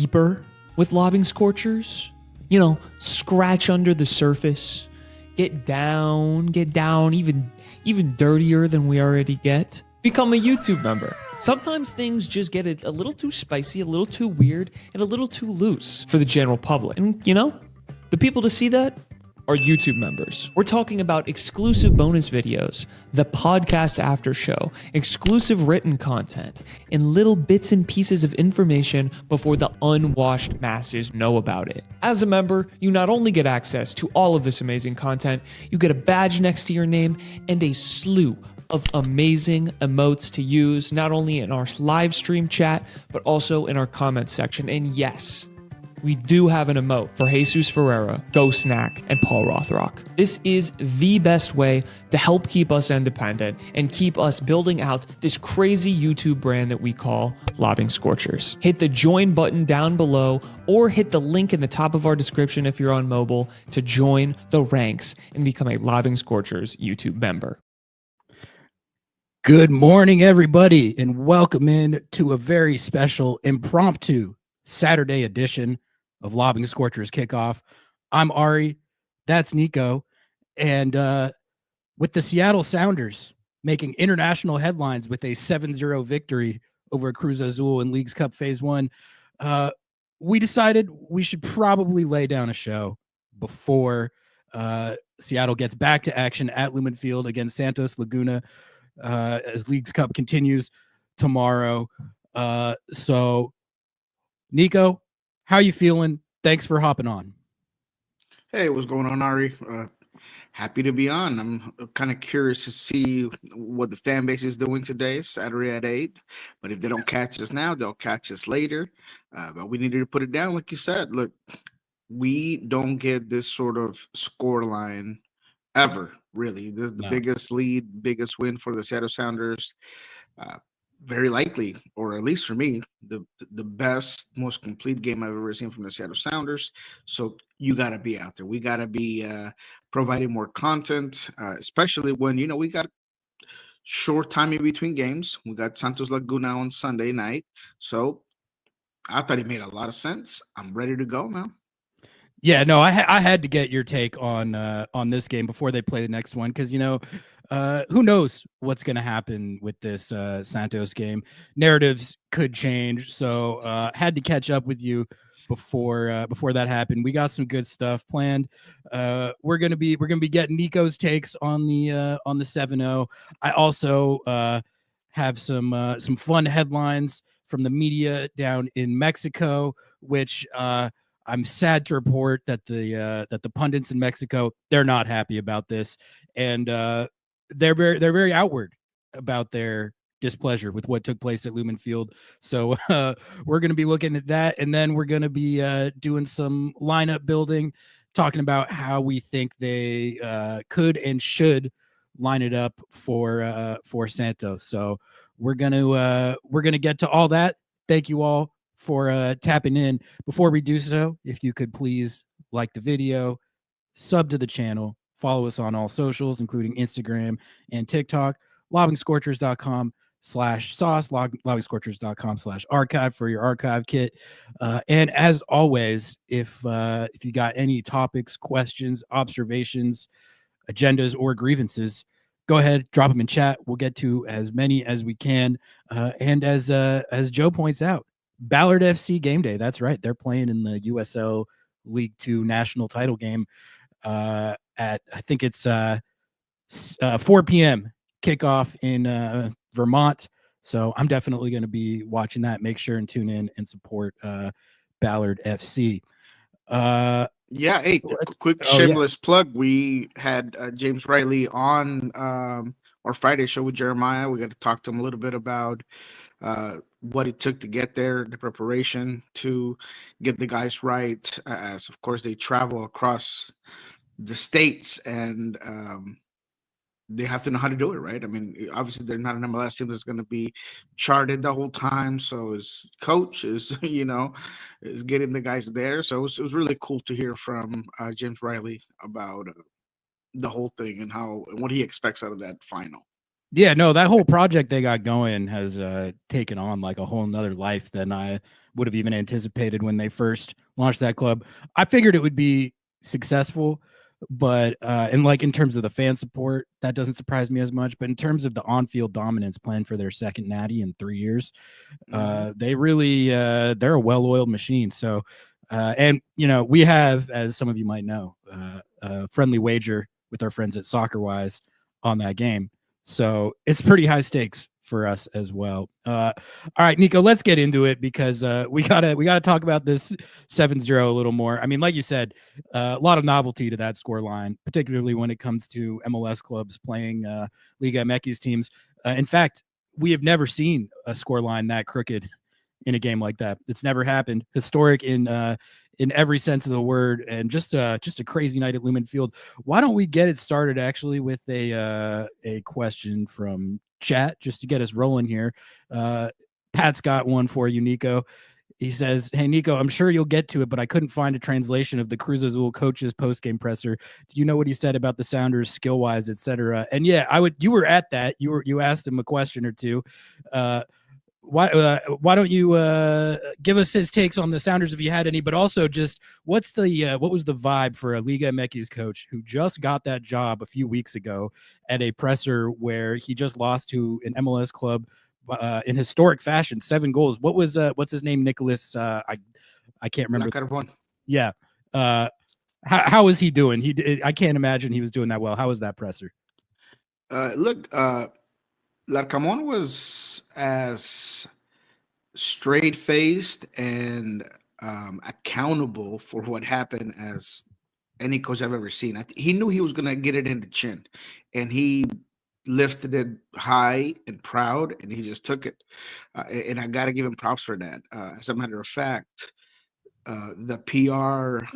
deeper with Lobbing Scorchers. You know, scratch under the surface, get down even dirtier than we already get. Become a YouTube member. Sometimes things just get a little too spicy, a little too weird, and a little too loose for the general public. And you know, the people to see that are YouTube members. We're talking about exclusive bonus videos, the podcast after show, exclusive written content, and little bits and pieces of information before the unwashed masses know about it. As a member, you not only get access to all of this amazing content, you get a badge next to your name and a slew of amazing emotes to use, not only in our live stream chat, but also in our comments section. And yes, we do have an emote for Jesus Ferreira, Go Snack, and Paul Rothrock. This is the best way to help keep us independent and keep us building out this crazy YouTube brand that we call Lobbing Scorchers. Hit the join button down below or hit the link in the top of our description if you're on mobile to join the ranks and become a Lobbing Scorchers YouTube member. Good morning, everybody, and welcome in to a very special impromptu Saturday edition of Lobbing Scorchers Kickoff. I'm Ari, that's Nico, and with the Seattle Sounders making international headlines with a 7-0 victory over Cruz Azul in Leagues Cup Phase 1, we decided we should probably lay down a show before Seattle gets back to action at Lumen Field against Santos Laguna as Leagues Cup continues tomorrow. So Nico, how you feeling? Thanks for hopping on. Hey, what's going on, Ari? Happy to be on. I'm kind of curious to see what the fan base is doing today, Saturday at 8. But if they don't catch us now, they'll catch us later. But we needed to put it down, like you said. Look, we don't get this sort of score line ever, really. The biggest lead, biggest win for the Seattle Sounders. Very likely, or at least for me, the best, most complete game I've ever seen from the Seattle Sounders. So you got to be out there. We got to be providing more content, especially when, you know, we got short time in between games. We got Santos Laguna on Sunday night. So I thought it made a lot of sense. I'm ready to go now. Yeah, no, I had to get your take on this game before they play the next one, because, you know, who knows what's going to happen with this Santos game. Narratives could change, so had to catch up with you before that happened. We got some good stuff planned. We're gonna be getting Nico's takes on the 7-0. I also have some fun headlines from the media down in Mexico, which I'm sad to report that the pundits in Mexico, they're not happy about this, and they're very outward about their displeasure with what took place at Lumen Field. So we're going to be looking at that, and then we're going to be doing some lineup building, talking about how we think they could and should line it up for Santos. So we're gonna get to all that. Thank you all for tapping in. Before we do so, if you could please like the video, sub to the channel, follow us on all socials, including Instagram and TikTok, lobbingscorchers.com/sauce, lobbingscorchers.com/archive for your archive kit. And as always, if you got any topics, questions, observations, agendas, or grievances, go ahead, drop them in chat. We'll get to as many as we can. And as Joe points out, Ballard FC game day. That's right. They're playing in the USL League 2 national title game at, I think it's 4 p.m. kickoff in Vermont. So I'm definitely going to be watching that. Make sure and tune in and support Ballard FC. Yeah, hey, quick shameless plug. We had James Riley on our Friday show with Jeremiah. We got to talk to him a little bit about what it took to get there, the preparation to get the guys right, as of course they travel across the states, and they have to know how to do it, right? I mean, obviously they're not an MLS team that's going to be charted the whole time. So his coach is, is getting the guys there. So it was really cool to hear from James Riley about the whole thing and what he expects out of that final. Yeah, no, that whole project they got going has taken on like a whole nother life than I would have even anticipated when they first launched that club. I figured it would be successful, but and like in terms of the fan support, that doesn't surprise me as much. But in terms of the on-field dominance, playing for their second natty in 3 years, they really they're a well-oiled machine. So, and you know, we have, as some of you might know, a friendly wager with our friends at SoccerWise on that game. So it's pretty high stakes for us as well. All right, Nico, let's get into it because we gotta talk about this 7-0 a little more. I mean, like you said, a lot of novelty to that score line, particularly when it comes to MLS clubs playing Liga MX teams. In fact, we have never seen a score line that crooked in a game like that. It's never happened. Historic in every sense of the word, and just a crazy night at Lumen Field. Why don't we get it started actually with a question from chat just to get us rolling here. Pat's got one for you, Nico. He says, "Hey Nico, I'm sure you'll get to it, but I couldn't find a translation of the Cruz Azul coach's post-game presser. Do you know what he said about the Sounders skill-wise, etc.?" And yeah, I would. You were at that. You asked him a question or two. Why don't you give us his takes on the Sounders if you had any, but also just what was the vibe for a Liga MX coach who just got that job a few weeks ago at a presser where he just lost to an MLS club in historic fashion, 7 goals. What was what's his name? Nicholas. I can't remember. Yeah. How is he doing? I can't imagine he was doing that well. How was that presser? Look, Larcamon was as straight-faced and accountable for what happened as any coach I've ever seen. He knew he was going to get it in the chin, and he lifted it high and proud, and he just took it. And I got to give him props for that. As a matter of fact, the PR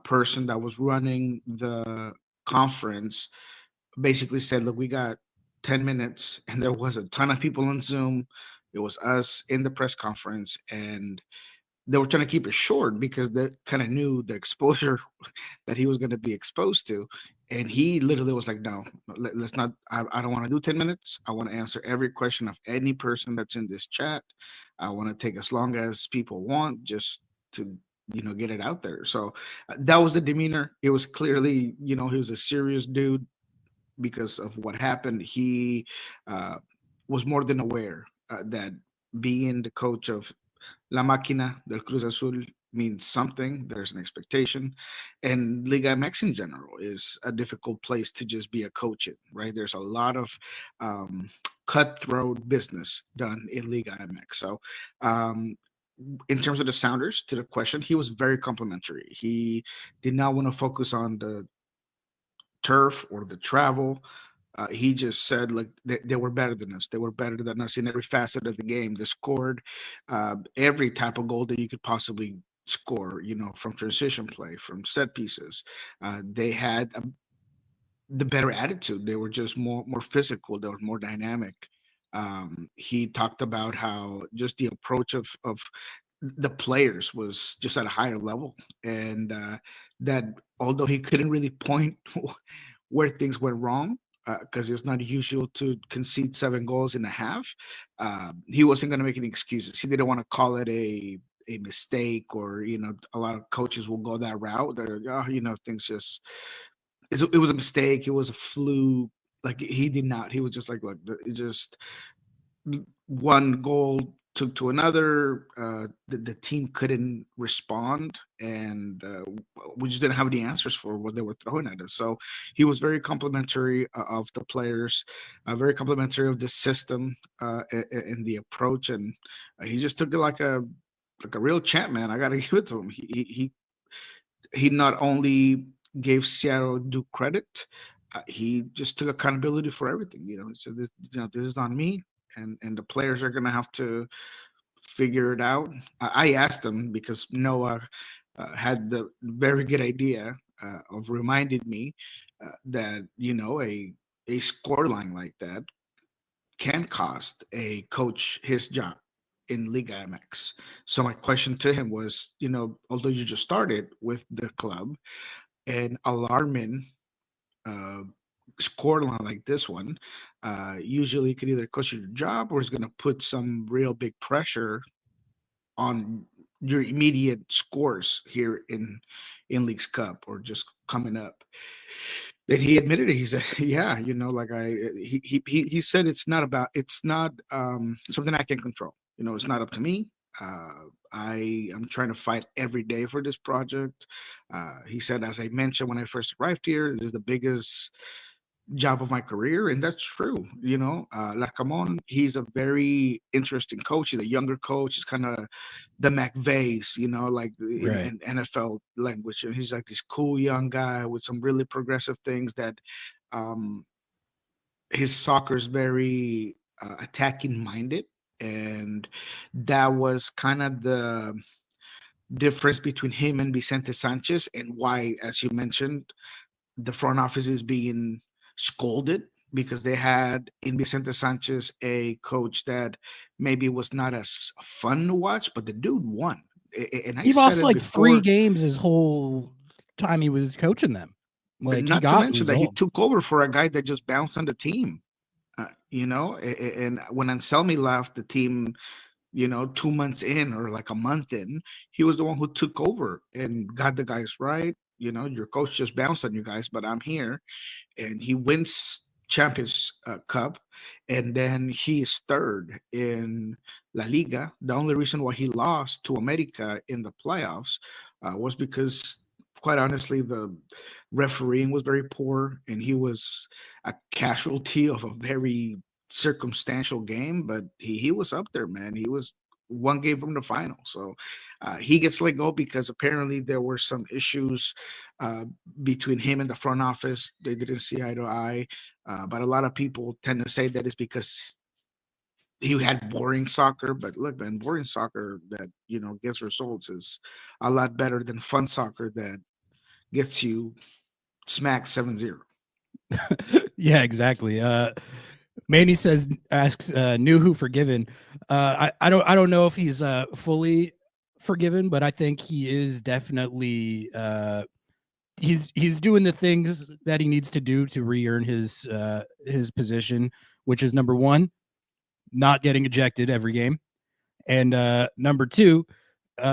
person that was running the conference basically said, "Look, we got 10 minutes," and there was a ton of people on Zoom. It was us in the press conference, and they were trying to keep it short because they kind of knew the exposure that he was going to be exposed to. And he literally was like, "No, let's not. I don't want to do 10 minutes. I want to answer every question of any person that's in this chat. I want to take as long as people want just to, get it out there." So that was the demeanor. It was clearly, he was a serious dude because of what happened. He was more than aware that being the coach of La Máquina del Cruz Azul means something. There's an expectation. And Liga MX in general is a difficult place to just be a coach in, right? There's a lot of cutthroat business done in Liga MX. So, in terms of the Sounders, to the question, he was very complimentary. He did not want to focus on the turf or the travel. He just said like they were better than us. They were better than us in every facet of the game. They scored every type of goal that you could possibly score. From transition play, from set pieces. They had the better attitude. They were just more physical. They were more dynamic. He talked about how just the approach of the players was just at a higher level, and that although he couldn't really point where things went wrong, because it's not usual to concede 7 goals in a half, he wasn't going to make any excuses. He didn't want to call it a mistake, or a lot of coaches will go that route. They're things just it was a mistake. It was a fluke. Like he did not. He was just like, look, it just one goal took to another. The team couldn't respond, and we just didn't have any answers for what they were throwing at us. So he was very complimentary of the players, very complimentary of the system and the approach, and he just took it like a real champ, man. I got to give it to him. He not only gave Seattle due credit, he just took accountability for everything. So this is on me, and the players are gonna have to figure it out. I asked him because Noah had the very good idea of reminded me that a score line like that can cost a coach his job in Liga MX. So my question to him was, although you just started with the club, an alarming scoreline like this one, usually could either cost you your job or is going to put some real big pressure on your immediate scores here in Leagues Cup or just coming up. And he admitted it. He said, "Yeah, like he said it's not something I can control. It's not up to me. I am trying to fight every day for this project." He said, as I mentioned when I first arrived here, this is the biggest job of my career, and that's true. Larcamon, he's a very interesting coach. He's a younger coach. He's kind of the McVay's, like Right. in NFL language. And he's like this cool young guy with some really progressive things that his soccer is very attacking minded. And that was kind of the difference between him and Vicente Sanchez, and why, as you mentioned, the front office is being scolded because they had in Vicente Sanchez a coach that maybe was not as fun to watch, but the dude won. And I He said lost it like before, 3 games his whole time he was coaching them. Like, he not to got mention that he results. took over for a guy that just bounced on the team. And when Anselmi left the team, 2 months in or like a month in, he was the one who took over and got the guys right. Your coach just bounced on you guys, but I'm here. And he wins Champions Cup, and then he is third in La Liga. The only reason why he lost to America in the playoffs was because, quite honestly, the refereeing was very poor, and he was a casualty of a very circumstantial game. But he was up there, man. He was one game from the final. So he gets let go because apparently there were some issues between him and the front office. They didn't see eye to eye. But a lot of people tend to say that it's because he had boring soccer. But look, man, boring soccer that, gets results is a lot better than fun soccer that gets you smacked 7-0. Yeah, exactly. Manny asks, Nuhu forgiven. I don't know if he's fully forgiven, but I think he is definitely he's doing the things that he needs to do to re-earn his position, which is number 1, not getting ejected every game, and number 2,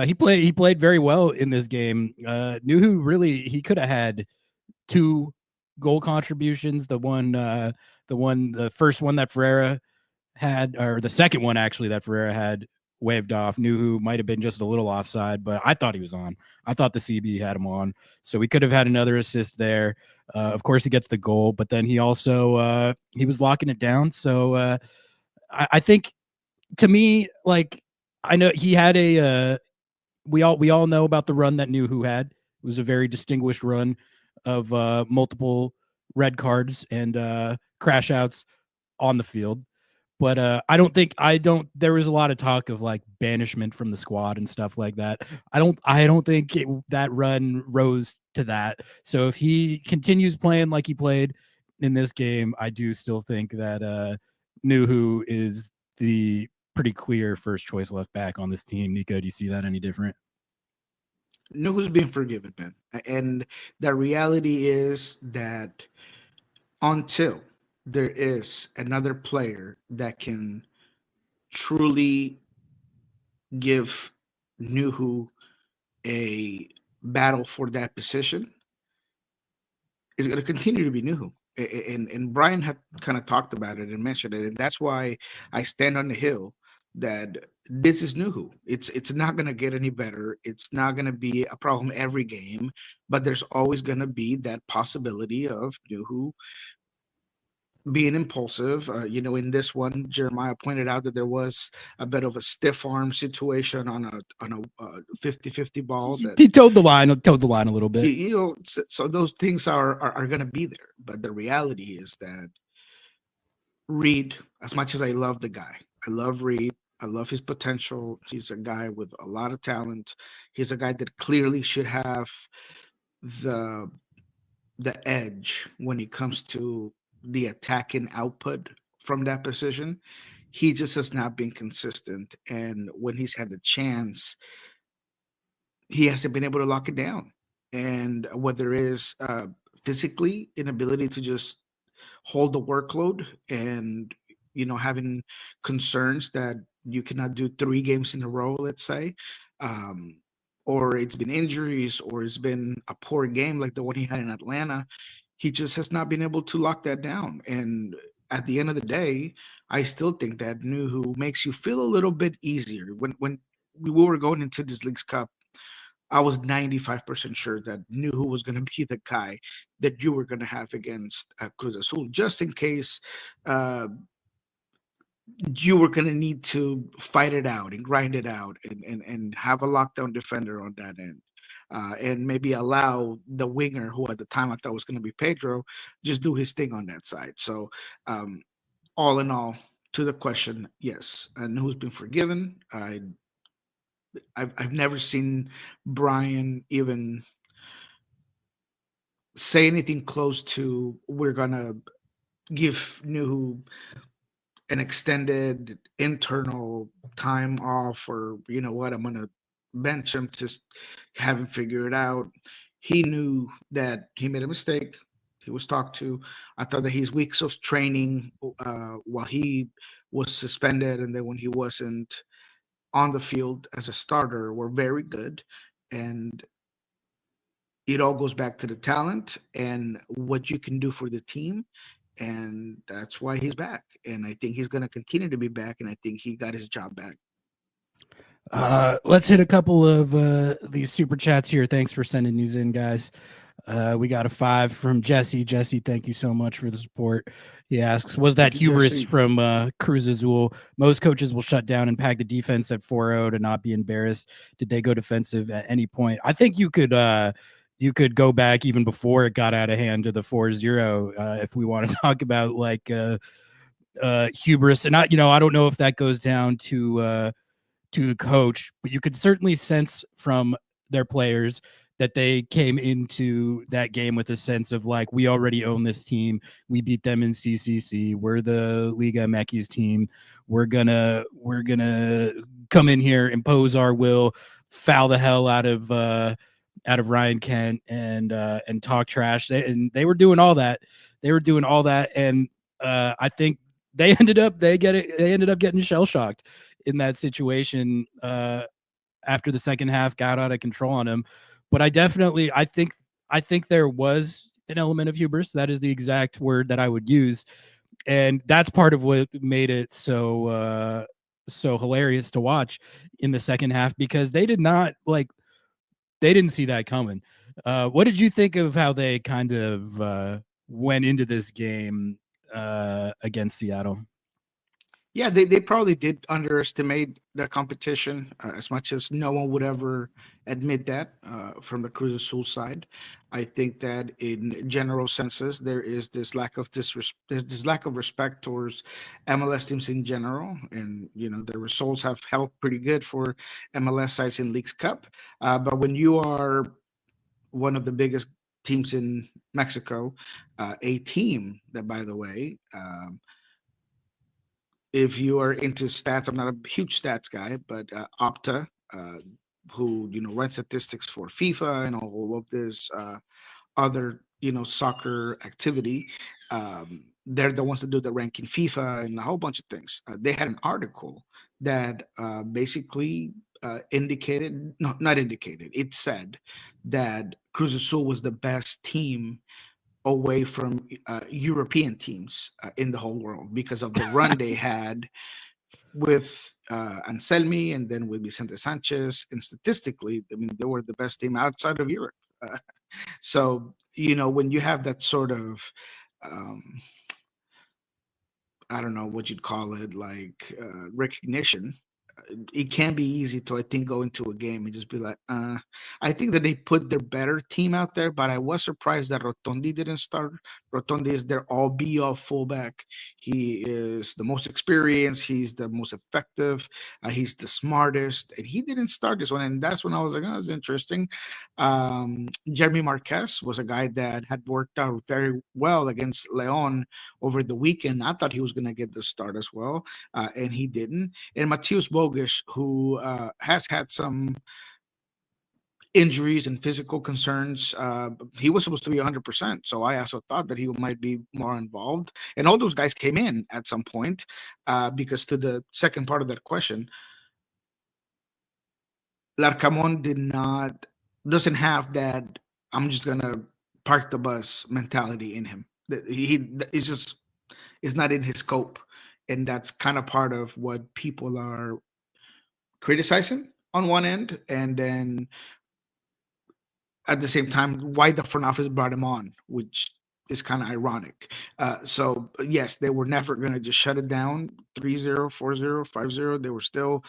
he played very well in this game. Nuhu really, he could have had 2 goal contributions. The first one that Ferreira had, or the second one actually that Ferreira had waved off. Nuhu might have been just a little offside, but I thought he was on. I thought the CB had him on, so we could have had another assist there. Of course, he gets the goal, but then he also he was locking it down. So I think, to me, like, I know he had a. We all know about the run that Nuhu had. It was a very distinguished run of multiple red cards and crash outs on the field. But I don't there was a lot of talk of like banishment from the squad and stuff like that. I don't think that run rose to that. So if he continues playing like he played in this game, I do still think that Nuhu is the pretty clear first choice left back on this team. Nico, do you see that any different? Nuhu's been forgiven, man. And the reality is that until there is another player that can truly give Nuhu a battle for that position, is going to continue to be Nuhu. And Brian had kind of talked about it and mentioned it, and that's why I stand on the hill that this is Nuhu. It's not going to get any better. It's not going to be a problem every game, but there's always going to be that possibility of Nuhu being impulsive. In this one, Jeremiah pointed out that there was a bit of a stiff arm situation on a 50-50 ball that He towed the line a little bit. so those things are going to be there. But the reality is that Reed, as much as I love the guy, I love Reed. I love his potential. He's a guy with a lot of talent. He's a guy that clearly should have the edge when it comes to the attacking output from that position. He just has not been consistent. And when he's had the chance, he hasn't been able to lock it down. And whether it is physically inability to just hold the workload and, having concerns that you cannot do 3 games in a row, let's say, um, or it's been injuries, or it's been a poor game like the one he had in Atlanta. He just has not been able to lock that down. And at the end of the day, I still think that Nuhu makes you feel a little bit easier. When we were going into this League's Cup, I was 95% sure that Nuhu was going to be the guy that you were going to have against Cruz Azul, just in case uh, you were going to need to fight it out and grind it out and have a lockdown defender on that end. And maybe allow the winger, who at the time I thought was going to be Pedro, just do his thing on that side. So, all in all, to the question, yes, and who's been forgiven. I've never seen Brian even say anything close to we're gonna give Nuhu an extended internal time off, or what, I'm gonna bench him to have him figure it out. He knew that he made a mistake. He was talked to. I thought that his weeks of training while he was suspended, and then when he wasn't on the field as a starter, were very good. And it all goes back to the talent and what you can do for the team. And that's why he's back. And I think he's going to continue to be back. And I think he got his job back. Let's hit a couple of these super chats here. Thanks for sending these in, guys. We got a 5 from Jesse. Jesse, thank you so much for the support. He asks, was that hubris Jesse from Cruz Azul? Most coaches will shut down and pack the defense at 4-0 to not be embarrassed. Did they go defensive at any point? I think you could go back even before it got out of hand to the 4-0 if we want to talk about like hubris. And I don't know if that goes down to the coach, but you could certainly sense from their players that they came into that game with a sense of like, we already own this team. We beat them in CCC. We're the Liga MX team. We're gonna come in here, impose our will, foul the hell out of Ryan Kent and talk trash. They were doing all that. And I think they ended up getting shell shocked in that situation after the second half got out of control on him. But I think there was an element of hubris. That is the exact word that I would use. And that's part of what made it so hilarious to watch in the second half, because they didn't see that coming. What did you think of how they kind of went into this game against Seattle? Yeah, they probably did underestimate the competition as much as no one would ever admit that from the Cruz Azul side. I think that in general senses, there is this lack of respect towards MLS teams in general, and the results have held pretty good for MLS sides in Leagues Cup. But when you are one of the biggest teams in Mexico, a team that, by the way, if you are into stats, I'm not a huge stats guy, but Opta, who runs statistics for FIFA and all of this other soccer activity, they're the ones that do the ranking FIFA and a whole bunch of things. They had an article that basically indicated, no, not indicated, it said that Cruz Azul was the best team away from European teams in the whole world because of the run they had with Anselmi and then with Vicente Sanchez. And statistically, I mean, they were the best team outside of Europe. So, when you have that sort of, I don't know what you'd call it, like recognition, it can be easy to, I think, go into a game and just be like, I think that they put their better team out there, but I was surprised that Rotondi didn't start. Rotondi is their all-be-all fullback. He is the most experienced. He's the most effective. He's the smartest, and he didn't start this one. And that's when I was like, oh, that's interesting. Jeremy Marquez was a guy that had worked out very well against Leon over the weekend. I thought he was going to get the start as well, and he didn't. And Mateus Bogish, who has had some injuries and physical concerns. He was supposed to be 100%. So I also thought that he might be more involved. And all those guys came in at some point because to the second part of that question, Larcamon doesn't have that I'm just going to park the bus mentality in him. It's just, it's not in his scope. And that's kind of part of what people are criticizing on one end. And then at the same time, why the front office brought him on, which is kind of ironic. So yes, they were never going to just shut it down 3-0, 4-0, 5-0. They were still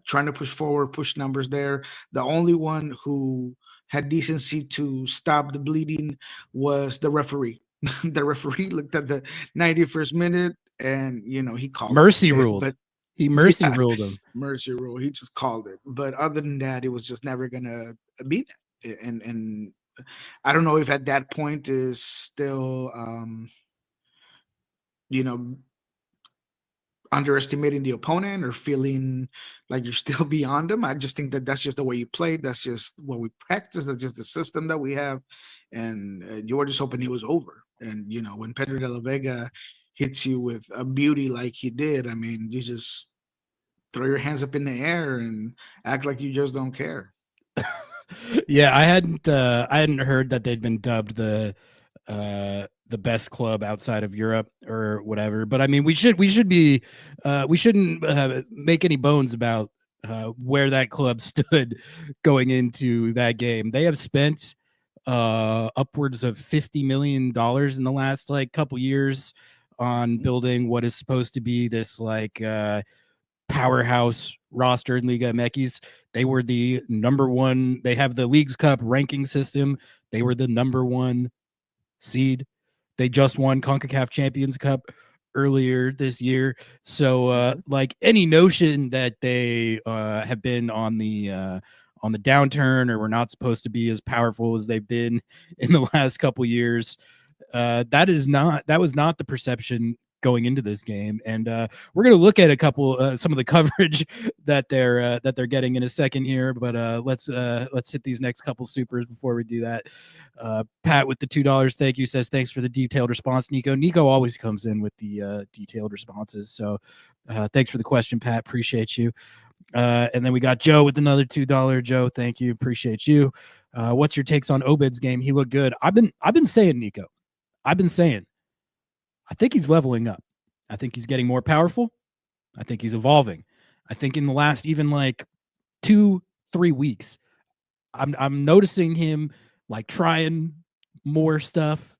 trying to push forward, push numbers there. The only one who had decency to stop the bleeding was the referee. The referee looked at the 91st minute and, he called mercy it. ruled. But he mercy ruled him. Mercy rule. He just called it. But other than that, it was just never going to be that. And I don't know if at that point is still underestimating the opponent or feeling like you're still beyond them. I just think that that's just the way you play. That's just what we practice. That's just the system that we have. And you were just hoping it was over. And when Pedro de la Vega hits you with a beauty like he did, I mean, you just throw your hands up in the air and act like you just don't care. Yeah, I hadn't heard that they'd been dubbed the best club outside of Europe or whatever. But I mean, we shouldn't make any bones about where that club stood going into that game. They have spent upwards of $50 million in the last couple years on building what is supposed to be this powerhouse roster in Liga MX. They were the number one. They have the Leagues Cup ranking system. They were the number one seed. They just won CONCACAF Champions Cup earlier this year. So any notion that they have been on the downturn or were not supposed to be as powerful as they've been in the last couple years, that was not the perception going into this game. And we're going to look at some of the coverage that they're getting in a second here, but let's hit these next couple supers before we do that. Pat with the $2, thank you, says thanks for the detailed response. Nico always comes in with the detailed responses, so thanks for the question, Pat, appreciate you. And then we got Joe with another $2. Joe, thank you, appreciate you. What's your takes on Obed's game? He looked good. I've been saying, Nico, I think he's leveling up. I think he's getting more powerful. I think he's evolving. I think in the last even 2-3 weeks, I'm noticing him trying more stuff,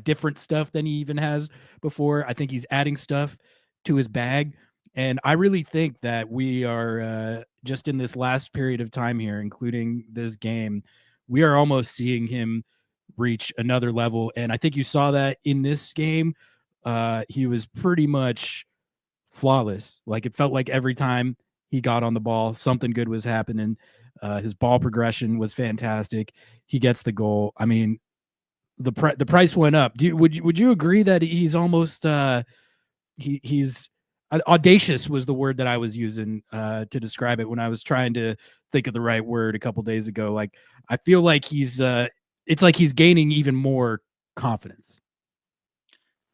different stuff than he even has before. I think he's adding stuff to his bag. And I really think that we are just in this last period of time here, including this game, we are almost seeing him reach another level. And I think you saw that in this game. He was pretty much flawless. It felt like every time he got on the ball, something good was happening. His ball progression was fantastic. He gets the goal. I mean, the price went up. Would you agree that he's almost he's audacious was the word that I was using to describe it when I was trying to think of the right word a couple days ago. I feel like he's it's like he's gaining even more confidence.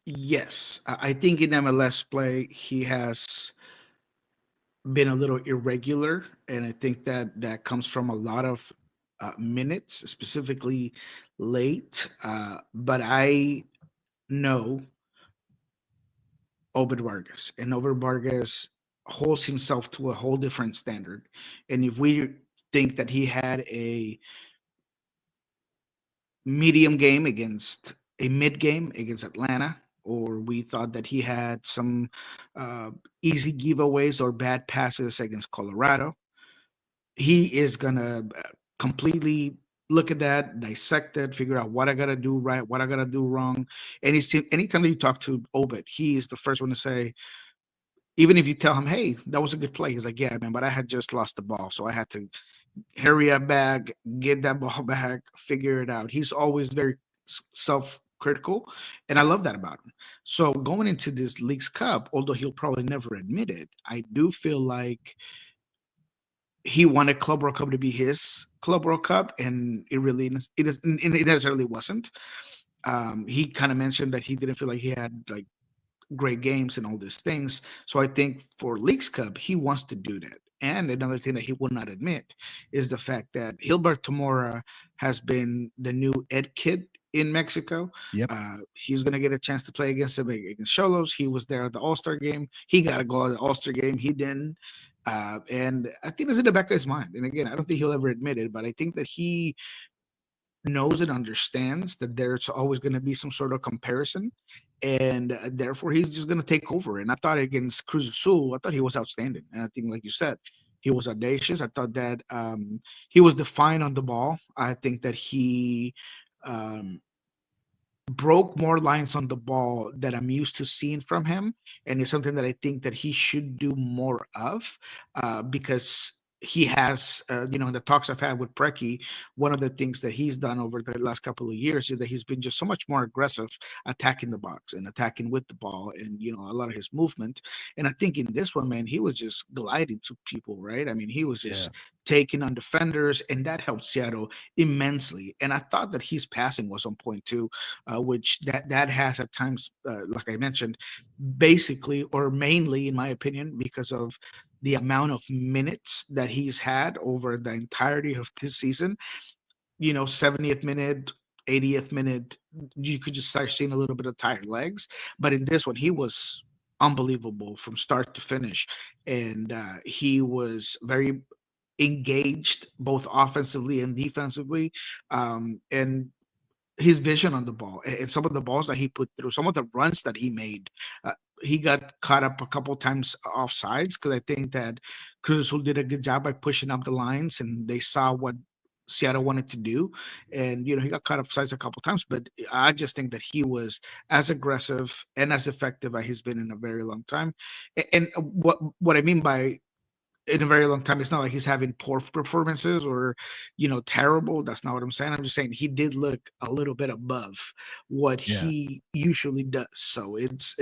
Yes, I think in MLS play he has been a little irregular, and I think that comes from a lot of minutes, specifically late. But I know Obed Vargas, and Obed Vargas holds himself to a whole different standard. And if we think that he had a medium game against a mid game against Atlanta, or we thought that he had some easy giveaways or bad passes against Colorado, he is going to completely look at that, dissect it, figure out what I got to do right, what I got to do wrong. And anytime that you talk to Obed, he is the first one to say, even if you tell him, hey, that was a good play, he's like, yeah, man, but I had just lost the ball. So I had to hurry up back, get that ball back, figure it out. He's always very self-critical, and I love that about him. So going into this Leagues Cup, although he'll probably never admit it, I do feel like he wanted Club World Cup to be his Club World Cup, and it necessarily wasn't. He kind of mentioned that he didn't feel like he had like great games and all these things. So I think for Leagues Cup, he wants to do that. And another thing that he will not admit is the fact that Gilbert Tamora has been the new Ed Kid in Mexico. Yep. He's going to get a chance to play against Cholos. He was there at the All-Star game. He got a goal at the All-Star game. He didn't. And I think it's in the back of his mind. And again, I don't think he'll ever admit it, but I think that he knows and understands that there's always going to be some sort of comparison, and therefore he's just going to take over. And I thought against Cruz Azul, I thought he was outstanding, and I think, like you said, he was audacious. I thought that he was defiant on the ball. I think that he broke more lines on the ball that I'm used to seeing from him, and it's something that I think that he should do more of, because he has, in the talks I've had with Preki, one of the things that he's done over the last couple of years is that he's been just so much more aggressive attacking the box and attacking with the ball, and a lot of his movement. And I think in this one, man, he was just gliding to people, right? I mean, he was just taking on defenders, and that helped Seattle immensely. And I thought that his passing was on point too, which that has at times, like I mentioned, basically or mainly, in my opinion, because of the amount of minutes that he's had over the entirety of this season. 70th minute, 80th minute, you could just start seeing a little bit of tired legs. But in this one, he was unbelievable from start to finish, and he was very engaged both offensively and defensively, and his vision on the ball and some of the balls that he put through, some of the runs that he made. He got caught up a couple times off sides, because I think that Cruz Azul did a good job by pushing up the lines, and they saw what Seattle wanted to do. And, he got caught up sides a couple times, but I just think that he was as aggressive and as effective as he's been in a very long time. And what I mean by in a very long time, it's not like he's having poor performances or, terrible. That's not what I'm saying. I'm just saying he did look a little bit above what he usually does. So it's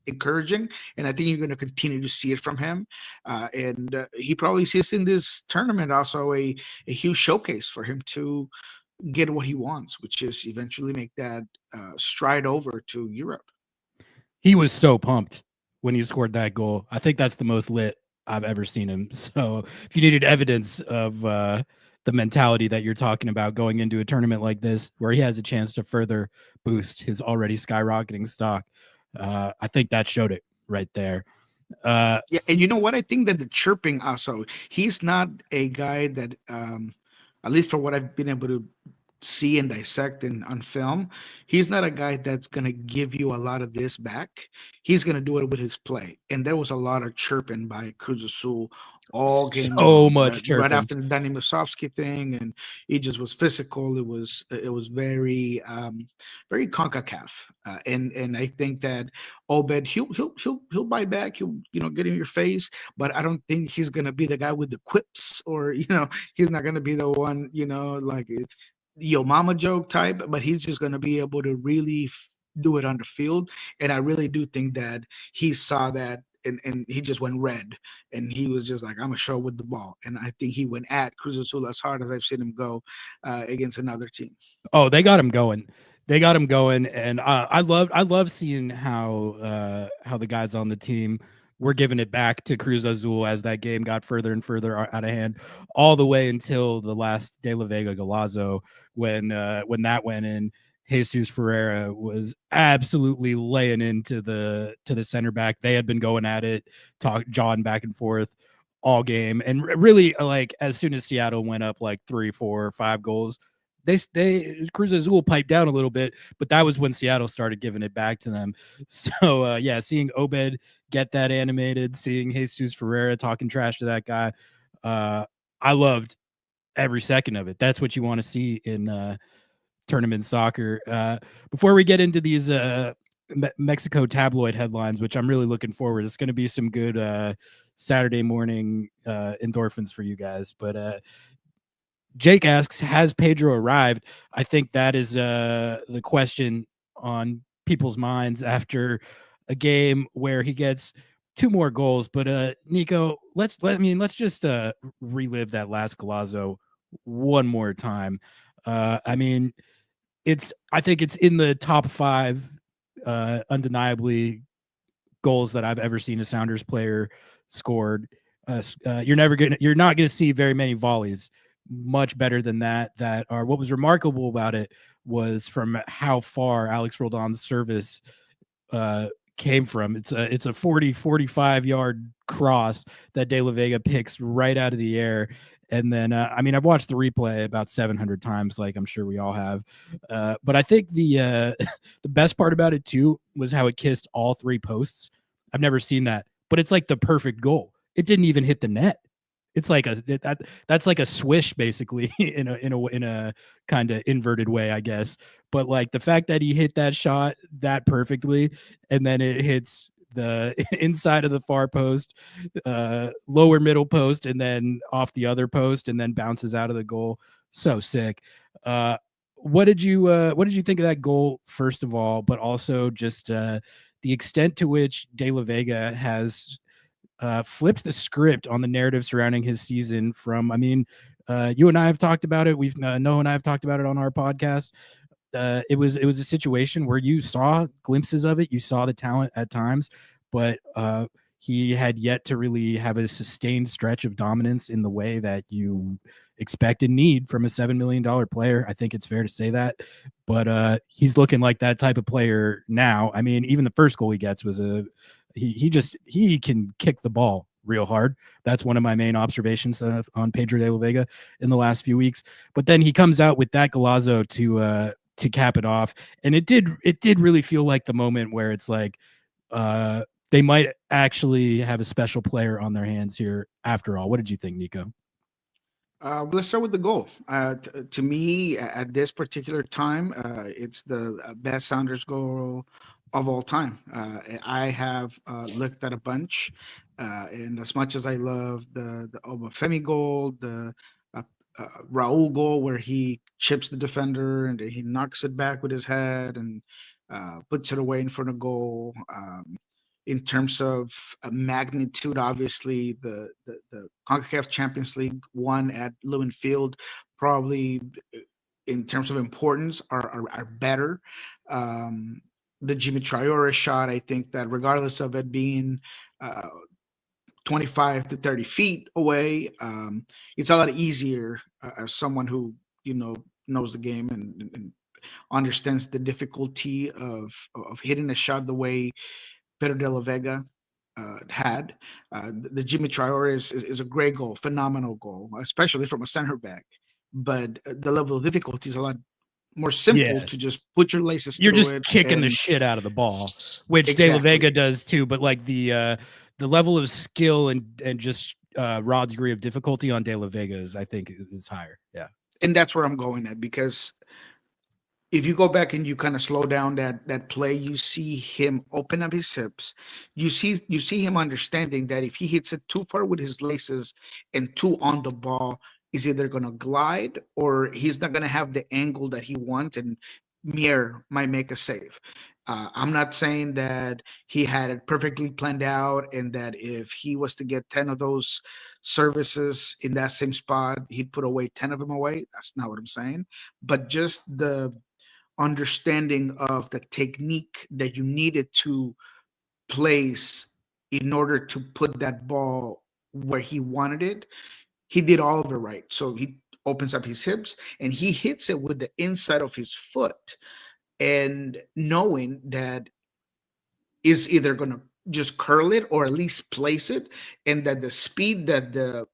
encouraging, and I think you're going to continue to see it from him. And he probably sees in this tournament also a huge showcase for him to get what he wants, which is eventually make that stride over to Europe. He was so pumped when he scored that goal. I think that's the most lit I've ever seen him. So if you needed evidence of the mentality that you're talking about going into a tournament like this, where he has a chance to further boost his already skyrocketing stock, I think that showed it right there. Yeah, and you know what? I think that the chirping also, he's not a guy that, at least for what I've been able to see and dissect on film, he's not a guy that's going to give you a lot of this back. He's going to do it with his play. And there was a lot of chirping by Cruz Azul all game long, much chirping right after the Danny Musovski thing, and he just was physical. It was very very Concacaf, and I think that Obed, he'll bite back, he'll get in your face, but I don't think he's gonna be the guy with the quips, or he's not gonna be the one like yo mama joke type, but he's just going to be able to really do it on the field. And I really do think that he saw that, and he just went red, and he was just like, I'm gonna show with the ball. And I think he went at Cruz Azul as hard as I've seen him go against another team. Oh, they got him going. And I love seeing how the guys on the team were giving it back to Cruz Azul as that game got further and further out of hand, all the way until the last De La Vega Golazo, when that went in. Jesus Ferreira was absolutely laying into the center back. They had been going at it, jawing back and forth all game, and really, like, as soon as Seattle went up like 3, 4, 5 goals, they Cruz Azul piped down a little bit, but that was when Seattle started giving it back to them. So seeing Obed get that animated, seeing Jesus Ferreira talking trash to that guy, I loved every second of it. That's what you want to see in tournament soccer. Before we get into these Mexico tabloid headlines, which I'm really looking forward, it's going to be some good Saturday morning endorphins for you guys. But Jake asks, has Pedro arrived? I think that is the question on people's minds after a game where he gets two more goals, but Nico, let's just relive that last Golazo one more time. I mean, I think it's in the top 5 undeniably goals that I've ever seen a Sounders player scored. You're not gonna see very many volleys much better than that are. What was remarkable about it was from how far Alex Roldan's service came from. It's a 45 yard cross that De La Vega picks right out of the air. And then, I've watched the replay about 700 times, like I'm sure we all have. But I think the the best part about it too was how it kissed all 3 posts. I've never seen that, but it's like the perfect goal. It didn't even hit the net. It's like that's like a swish basically in a kind of inverted way, I guess. But like the fact that he hit that shot that perfectly, and then it hits the inside of the far post, lower middle post, and then off the other post, and then bounces out of the goal. So sick. What did you think of that goal, first of all, but also just the extent to which De La Vega has flipped the script on the narrative surrounding his season from, you and I have talked about it. Noah and I have talked about it on our podcast. It was a situation where you saw glimpses of it. You saw the talent at times, but he had yet to really have a sustained stretch of dominance in the way that you expect and need from a $7 million player. I think it's fair to say that, but he's looking like that type of player now. I mean, even the first goal he gets was he can kick the ball real hard. That's one of my main observations on Pedro De La Vega in the last few weeks. But then he comes out with that Golazo to cap it off, and it did really feel like the moment where it's like they might actually have a special player on their hands here after all. What did you think, Nico? Let's start with the goal. To me, at this particular time, it's the best Sounders goal of all time. I have looked at a bunch, and as much as I love the Obafemi goal, the Raul goal where he chips the defender and he knocks it back with his head and puts it away in front of goal. In terms of magnitude, obviously the Concacaf Champions League one at Lumen Field probably in terms of importance are better. The Jimmy Traore shot, I think that regardless of it being 25 to 30 feet away, it's a lot easier as someone who knows the game and understands the difficulty of hitting a shot the way Pedro De La Vega had. The Jimmy Traore is a great goal, phenomenal goal, especially from a center back. But the level of difficulty is a lot more simple to just put your laces You're through just it kicking the shit out of the ball, which Exactly. De La Vega does too. But like the level of skill and just raw degree of difficulty on De La Vega's, I think, is higher. Yeah. And that's where I'm going at, because if you go back and you kind of slow down that play, you see him open up his hips. You see him understanding that if he hits it too far with his laces and too on the ball, is either going to glide or he's not going to have the angle that he wants, and Mier might make a save. I'm not saying that he had it perfectly planned out and that if he was to get 10 of those services in that same spot, he'd put away 10 of them away. That's not what I'm saying. But just the understanding of the technique that you needed to place in order to put that ball where he wanted it, he did all of it right. So he opens up his hips and he hits it with the inside of his foot, and knowing that is either going to just curl it or at least place it, and that the speed that the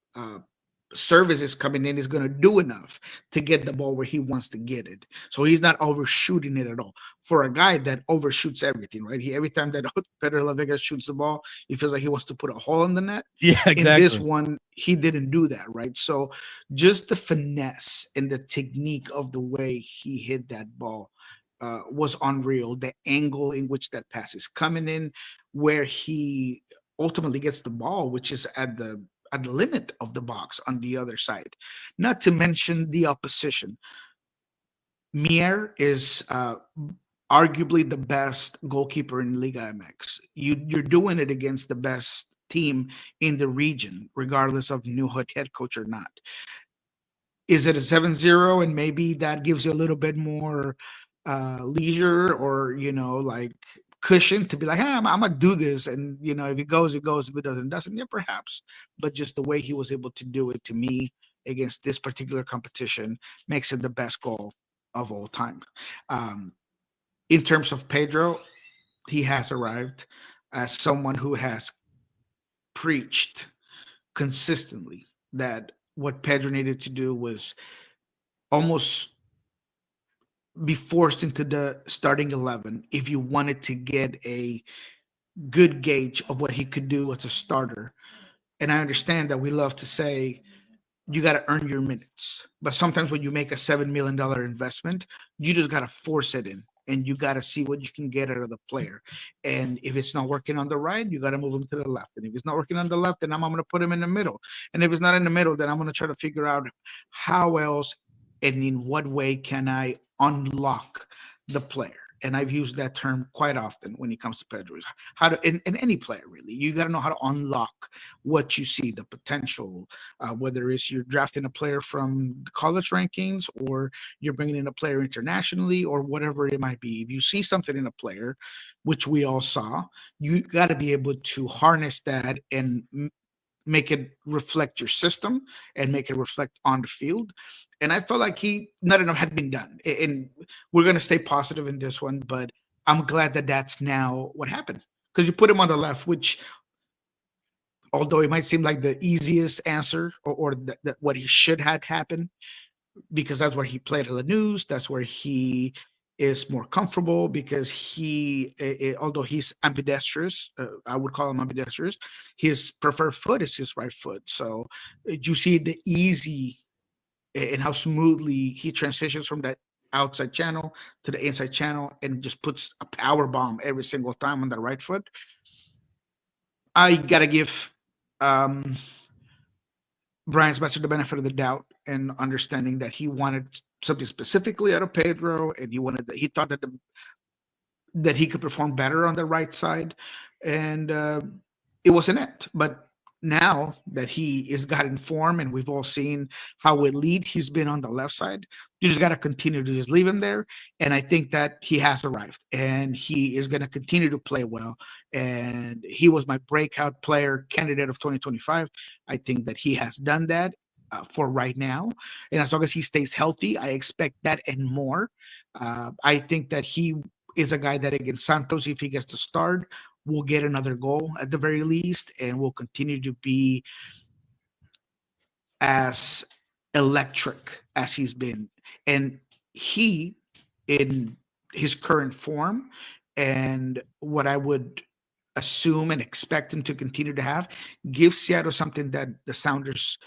service is coming in is going to do enough to get the ball where he wants to get it. So he's not overshooting it at all. For a guy that overshoots everything, right? Every time that Pedro La Vega shoots the ball, he feels like he wants to put a hole in the net. Yeah, exactly. In this one, he didn't do that, right? So just the finesse and the technique of the way he hit that ball was unreal. The angle in which that pass is coming in, where he ultimately gets the ball, which is at the limit of the box on the other side. Not to mention the opposition. Mier is arguably the best goalkeeper in Liga MX. You're doing it against the best team in the region, regardless of new head coach or not. Is it a 7-0 and maybe that gives you a little bit more leisure or, like cushion to be like, hey, I'm going to do this. And, if it goes, it goes. If it doesn't, yeah, perhaps. But just the way he was able to do it, to me, against this particular competition makes it the best goal of all time. In terms of Pedro, he has arrived as someone who has preached consistently that what Pedro needed to do was almost be forced into the starting 11 if you wanted to get a good gauge of what he could do as a starter. And I understand that we love to say you got to earn your minutes, but sometimes when you make a $7 million investment, you just got to force it in. And you got to see what you can get out of the player. And if it's not working on the right, you got to move him to the left. And if it's not working on the left, then I'm going to put him in the middle. And if it's not in the middle, then I'm going to try to figure out how else and in what way can I unlock the player. And I've used that term quite often when it comes to Pedro. How to, in any player, really, you got to know how to unlock what you see, the potential, whether it's you're drafting a player from the college rankings or you're bringing in a player internationally or whatever it might be. If you see something in a player, which we all saw, you got to be able to harness that and make it reflect your system and make it reflect on the field. And I felt like not enough had been done. And we're going to stay positive in this one, but I'm glad that that's now what happened. Because you put him on the left, which, although it might seem like the easiest answer or what he should have happened, because that's where he played at Lanús, that's where he is more comfortable, because although he's ambidextrous, I would call him ambidextrous, his preferred foot is his right foot. So you see the easy and how smoothly he transitions from that outside channel to the inside channel and just puts a power bomb every single time on the right foot. I got to give Brian Spencer the benefit of the doubt and understanding that he wanted something specifically out of Pedro, and he thought that he could perform better on the right side, and it wasn't it. But now that he is got in form and we've all seen how elite he's been on the left side, you just got to continue to just leave him there. And I think that he has arrived and he is going to continue to play well. And he was my breakout player candidate of 2025. I think that he has done that for right now. And as long as he stays healthy, I expect that and more. I think that he is a guy that against Santos, if he gets to start, will get another goal at the very least, and will continue to be as electric as he's been. And he, in his current form and what I would assume and expect him to continue to have, gives Seattle something that the Sounders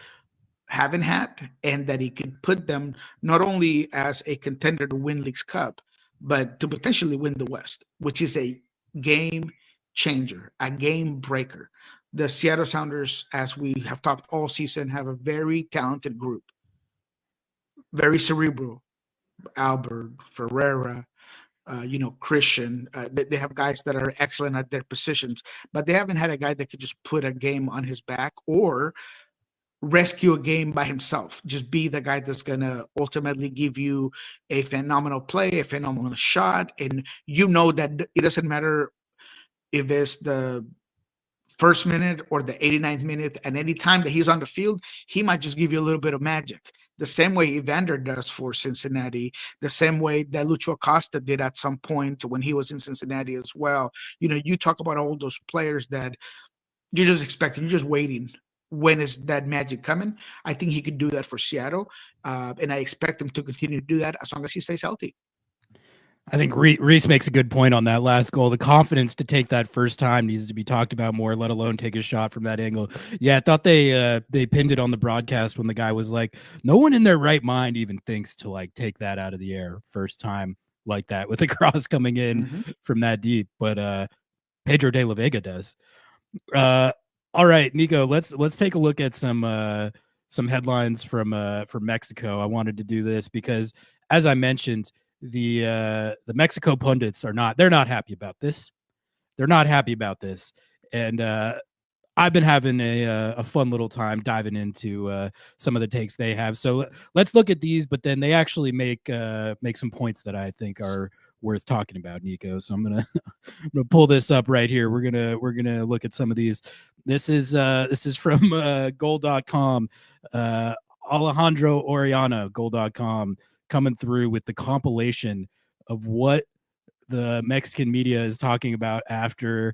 haven't had, and that he could put them not only as a contender to win Leagues Cup, but to potentially win the West, which is a game changer, a game breaker. The Seattle Sounders, as we have talked all season, have a very talented group, very cerebral. Albert, Ferreira, Christian. They have guys that are excellent at their positions, but they haven't had a guy that could just put a game on his back or rescue a game by himself. Just be the guy that's going to ultimately give you a phenomenal play, a phenomenal shot. And that it doesn't matter if it's the first minute or the 89th minute, and any time that he's on the field, he might just give you a little bit of magic. The same way Evander does for Cincinnati, the same way that Lucho Acosta did at some point when he was in Cincinnati as well. You talk about all those players that you're just expecting, you're just waiting. When is that magic coming? I think he could do that for Seattle, and I expect him to continue to do that as long as he stays healthy. I think Reese makes a good point on that last goal. The confidence to take that first time needs to be talked about more, let alone take a shot from that angle. Yeah, I thought they pinned it on the broadcast when the guy was like, no one in their right mind even thinks to like take that out of the air first time like that with a cross coming in from that deep. But Pedro de la Vega does. All right, Nico, let's take a look at some headlines from Mexico. I wanted to do this because, as I mentioned, the Mexico pundits are not. They're not happy about this. They're not happy about this, and I've been having a fun little time diving into some of the takes they have. So let's look at these, but then they actually make some points that I think are worth talking about, Nico. So I'm gonna pull this up right here. We're gonna look at some of these. This is from goal.com. Alejandro Oriana, goal.com, coming through with the compilation of what the Mexican media is talking about after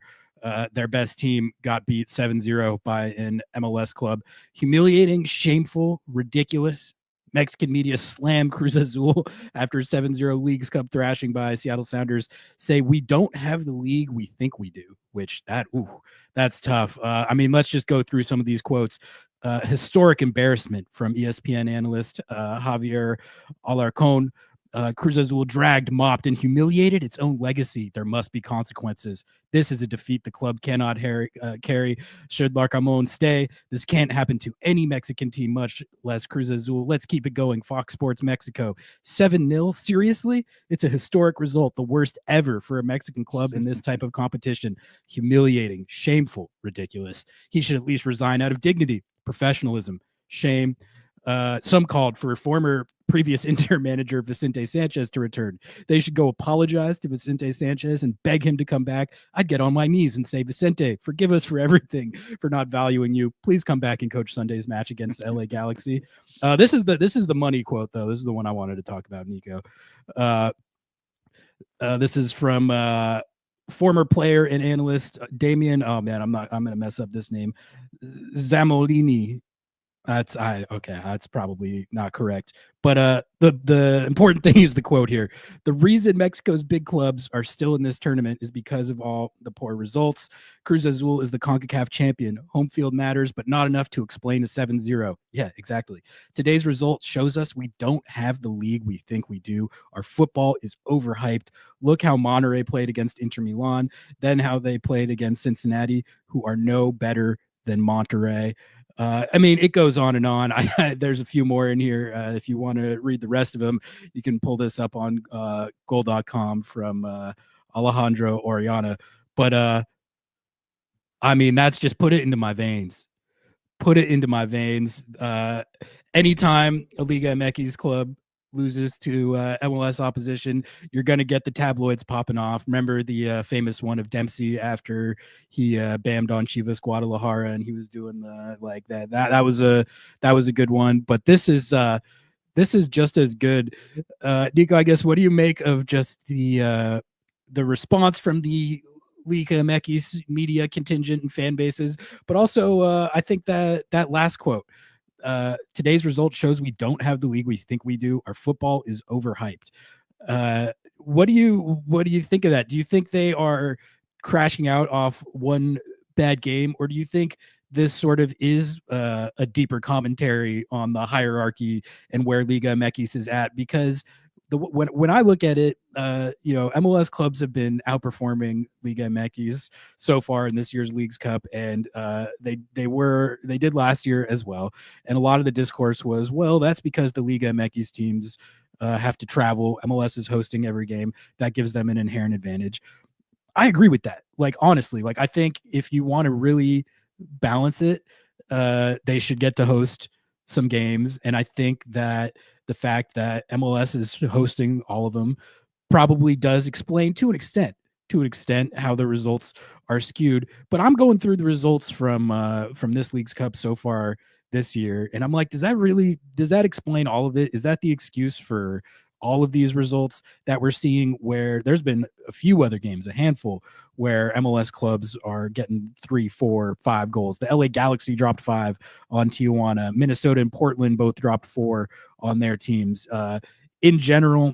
their best team got beat 7-0 by an MLS club. Humiliating, shameful, ridiculous. Mexican media slam Cruz Azul after 7-0 Leagues Cup thrashing by Seattle Sounders. Say we don't have the league we think we do, which that's tough. I mean, let's just go through some of these quotes. Historic embarrassment from ESPN analyst Javier Alarcon. Cruz Azul dragged, mopped, and humiliated its own legacy. There must be consequences. This is a defeat the club cannot carry. Should Larcamon stay, this can't happen to any Mexican team, much less Cruz Azul. Let's keep it going. Fox Sports Mexico. 7-0? Seriously? It's a historic result, the worst ever for a Mexican club in this type of competition. Humiliating, shameful, ridiculous. He should at least resign out of dignity, professionalism, shame. Some called for former previous Inter manager Vicente Sanchez to return. They should go apologize to Vicente Sanchez and beg him to come back. I'd get on my knees and say, Vicente, forgive us for everything, for not valuing you. Please come back and coach Sunday's match against LA Galaxy. This is the money quote, though. This is the one I wanted to talk about, Nico. This is from former player and analyst Damian. Oh man, I'm gonna mess up this name. Zamolini. That's probably not correct. But the important thing is the quote here. The reason Mexico's big clubs are still in this tournament is because of all the poor results. Cruz Azul is the Concacaf champion. Home field matters, but not enough to explain a 7-0. Yeah, exactly. Today's result shows us we don't have the league we think we do. Our football is overhyped. Look how Monterrey played against Inter Milan, then how they played against Cincinnati, who are no better than Monterrey. I mean, it goes on and on. There's a few more in here. If you want to read the rest of them, you can pull this up on goal.com from Alejandro Oriana. But I mean, that's just put it into my veins. Put it into my veins. Anytime a Liga MX club loses to MLS opposition, you're going to get the tabloids popping off. Remember the famous one of Dempsey after he bammed on Chivas Guadalajara and he was doing the like that. That was a good one. But this is just as good. Nico, I guess, what do you make of just the response from the Liga MX media contingent and fan bases, but also I think that last quote, today's result shows we don't have the league we think we do. Our football is overhyped. What do you think of that? Do you think they are crashing out off one bad game, or do you think this sort of is a deeper commentary on the hierarchy and where Liga MX is at? Because when I look at it, MLS clubs have been outperforming Liga MX so far in this year's Leagues Cup, and they did last year as well. And a lot of the discourse was, well, that's because the Liga MX teams have to travel. MLS is hosting every game. That gives them an inherent advantage. I agree with that. Like, honestly, like, I think if you want to really balance it, they should get to host some games. And I think that the fact that MLS is hosting all of them probably does explain to an extent how the results are skewed. But I'm going through the results from this Leagues Cup so far this year, and I'm like, does that explain all of it? Is that the excuse for all of these results that we're seeing, where there's been a few other games, a handful, where MLS clubs are getting 3, 4, 5 goals? The LA Galaxy dropped 5 on Tijuana. Minnesota and Portland both dropped 4 on their teams. In general,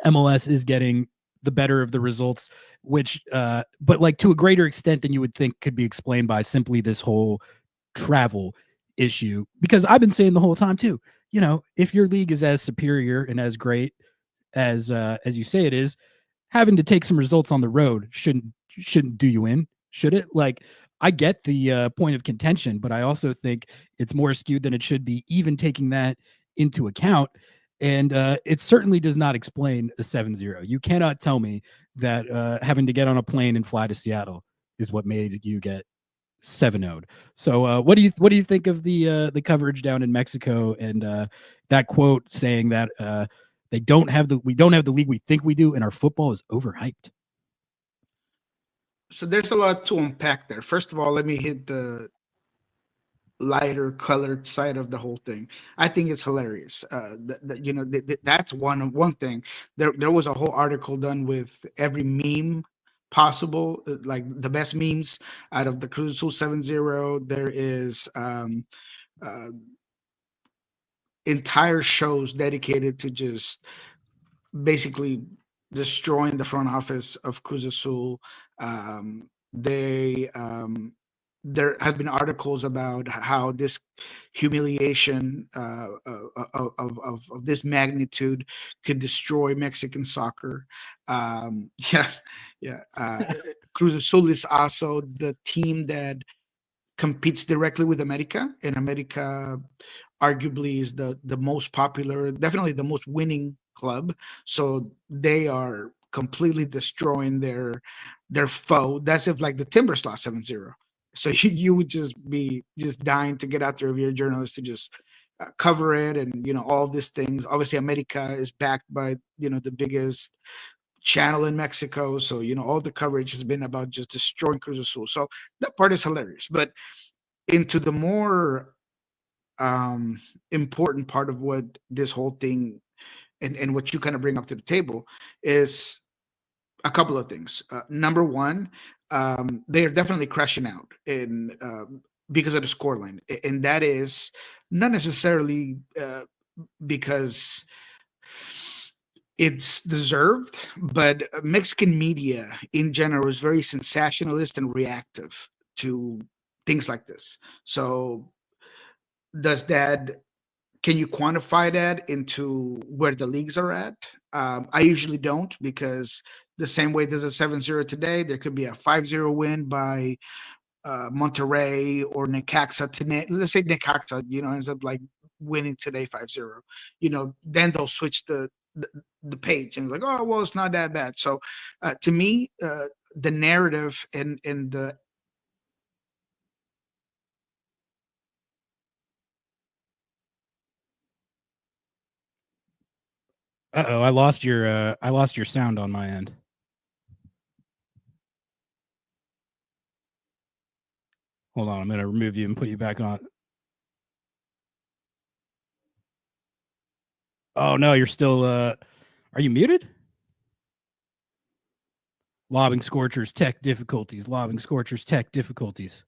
MLS is getting the better of the results, which, but like to a greater extent than you would think could be explained by simply this whole travel issue. Because I've been saying the whole time too, if your league is as superior and as great as you say it is, having to take some results on the road shouldn't do you in, should it? Like, I get the point of contention, but I also think it's more skewed than it should be, even taking that into account. And it certainly does not explain a 7-0. You cannot tell me that having to get on a plane and fly to Seattle is what made you get 7-0'd. So what do you think of the coverage down in Mexico and that quote saying that we don't have the league we think we do, and our football is overhyped? So there's a lot to unpack there. First of all, let me hit the lighter colored side of the whole thing. I think it's hilarious. That's one thing. There was a whole article done with every meme possible, like the best memes out of the Cruz Azul 7-0. There is entire shows dedicated to just basically destroying the front office of Cruz Azul. There have been articles about how this humiliation of this magnitude could destroy Mexican soccer. Cruz Azul is also the team that competes directly with America, and America arguably is the most popular, definitely the most winning club. So they are completely destroying their foe. That's if like the Timbers lost 7-0. So you would just be just dying to get out there if you're a journalist to just cover it, and all these things. Obviously, America is backed by the biggest channel in Mexico, so all the coverage has been about just destroying Cruz Azul. So that part is hilarious. But into the more important part of what this whole thing and what you kind of bring up to the table is a couple of things. Number one, they are definitely crashing out in because of the scoreline, and that is not necessarily because it's deserved, but Mexican media in general is very sensationalist and reactive to things like this. So can you quantify that into where the leagues are at? I usually don't, because the same way there's a 7-0 today, there could be a 5-0 win by Monterrey or Necaxa today. Let's say Necaxa, ends up like winning today 5-0. Then they'll switch the page and like, oh, well, it's not that bad. So to me, the narrative and the Uh-oh, I lost your sound on my end. Hold on, I'm going to remove you and put you back on. Oh no, you're still are you muted? Lobbing Scorchers tech difficulties. Lobbing Scorchers tech difficulties.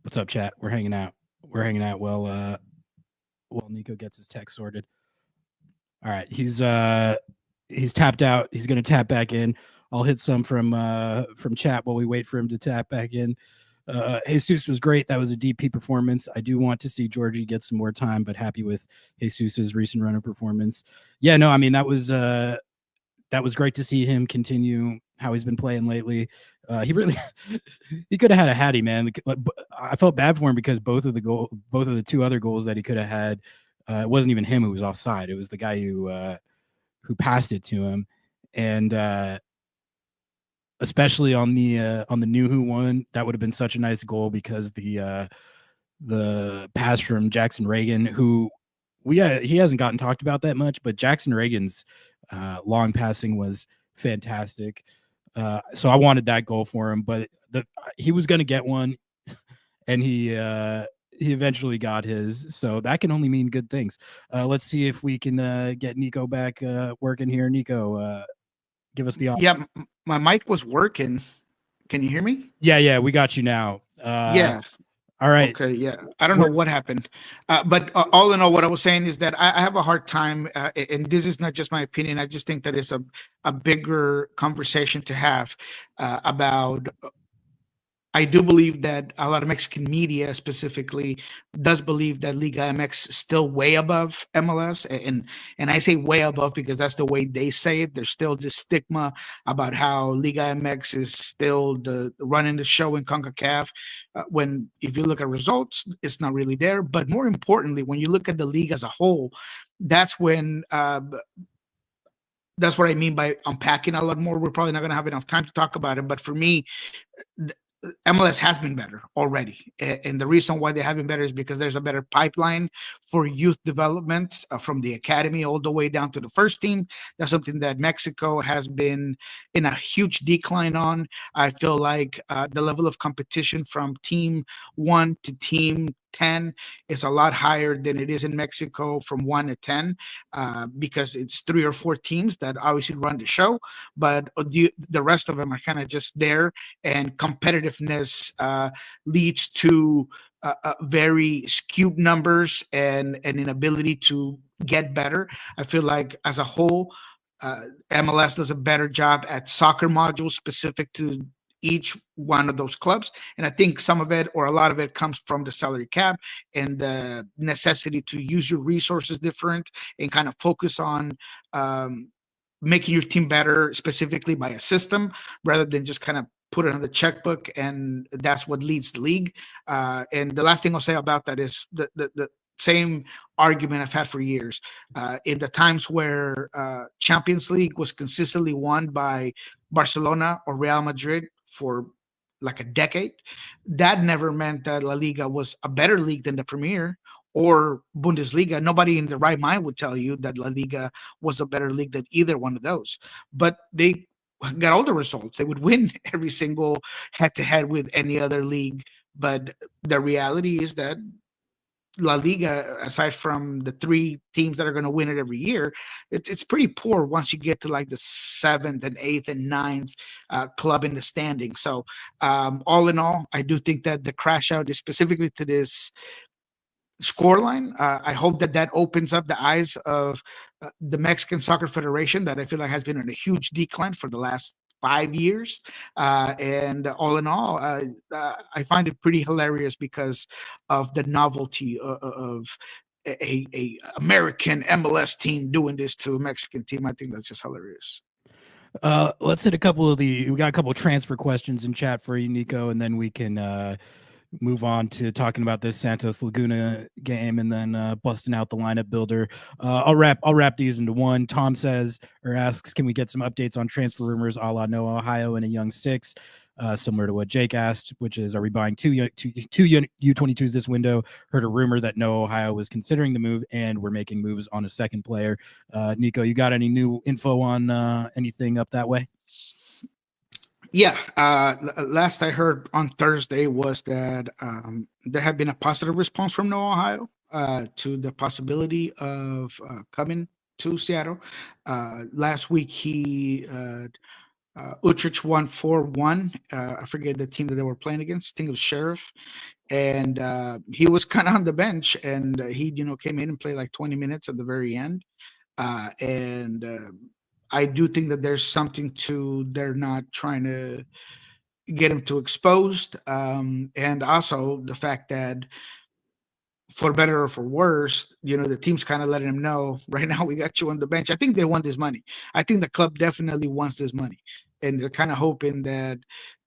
What's up, chat? We're hanging out. While Nico gets his tech sorted. All right, he's tapped out. He's going to tap back in. I'll hit some from chat while we wait for him to tap back in. Jesus was great. That was a DP performance. I do want to see Georgie get some more time, but happy with Jesus's recent run of performance. Yeah, no, I mean that was great to see him continue how he's been playing lately. He could have had a hattie, man. I felt bad for him because both of the two other goals that he could have had, it wasn't even him who was offside. It was the guy who passed it to him, and especially on the Nuhu one, that would have been such a nice goal because the pass from Jackson Reagan, who he hasn't gotten talked about that much, but Jackson Reagan's long passing was fantastic. So I wanted that goal for him, but he was going to get one, and he eventually got his. So that can only mean good things. Let's see if we can get Nico back working here. Nico, give us the option. Yeah, my mic was working. Can you hear me? Yeah, we got you now. Yeah. All right. Okay, yeah. I don't know what happened. But all in all, what I was saying is that I have a hard time, and this is not just my opinion, I just think that it's a bigger conversation to have about I do believe that a lot of Mexican media specifically does believe that Liga MX is still way above MLS, and I say way above because that's the way they say it. There's still this stigma about how Liga MX is still the running the show in Concacaf. When if you look at results, it's not really there. But more importantly, when you look at the league as a whole, that's when that's what I mean by unpacking a lot more. We're probably not going to have enough time to talk about it, but for me, MLS has been better already. And the reason why they have been better is because there's a better pipeline for youth development from the academy all the way down to the first team. That's something that Mexico has been in a huge decline on. I feel like the level of competition from team 1 to team 10 is a lot higher than it is in Mexico from 1 to 10 because it's 3 or 4 teams that obviously run the show, but the rest of them are kind of just there, and competitiveness leads to very skewed numbers and an inability to get better. I feel like as a whole, MLS does a better job at soccer modules specific to each one of those clubs. And I think some of it or a lot of it comes from the salary cap and the necessity to use your resources different and kind of focus on making your team better specifically by a system rather than just kind of put it on the checkbook, and that's what leads the league. And the last thing I'll say about that is the same argument I've had for years. In the times where Champions League was consistently won by Barcelona or Real Madrid for like a decade, that never meant that La Liga was a better league than the Premier or Bundesliga. Nobody in their right mind would tell you that La Liga was a better league than either one of those. But they got all the results. They would win every single head-to-head with any other league. But the reality is that La Liga, aside from the 3 teams that are going to win it every year, it's pretty poor once you get to like the 7th and 8th and 9th club in the standing. So all in all, I do think that the crash out is specifically to this scoreline. I hope that that opens up the eyes of the Mexican Soccer Federation, that I feel like has been in a huge decline for the last 5 years. And all in all, I find it pretty hilarious because of the novelty of a American MLS team doing this to a Mexican team. I think that's just hilarious. Let's hit we got a couple of transfer questions in chat for you, Nico, and then we can move on to talking about this Santos Laguna game and then busting out the lineup builder. I'll wrap these into one. Tom says or asks, can we get some updates on transfer rumors a la Noah Ohio and a young 6? Similar to what Jake asked, which is, are we buying two U22s this window? Heard a rumor that Noah Ohio was considering the move, and we're making moves on a second player. Nico, you got any new info on anything up that way? Yeah, last I heard on Thursday was that there had been a positive response from Noah Ohio to the possibility of coming to Seattle. Last week, Utrecht won 4-1. I forget the team that they were playing against. I think it was Sheriff. And he was kind of on the bench, and he, came in and played like 20 minutes at the very end. I do think that there's something to they're not trying to get him too exposed. And also the fact that, for better or for worse, the team's kind of letting him know right now we got you on the bench. I think they want this money. I think the club definitely wants this money. And they're kind of hoping that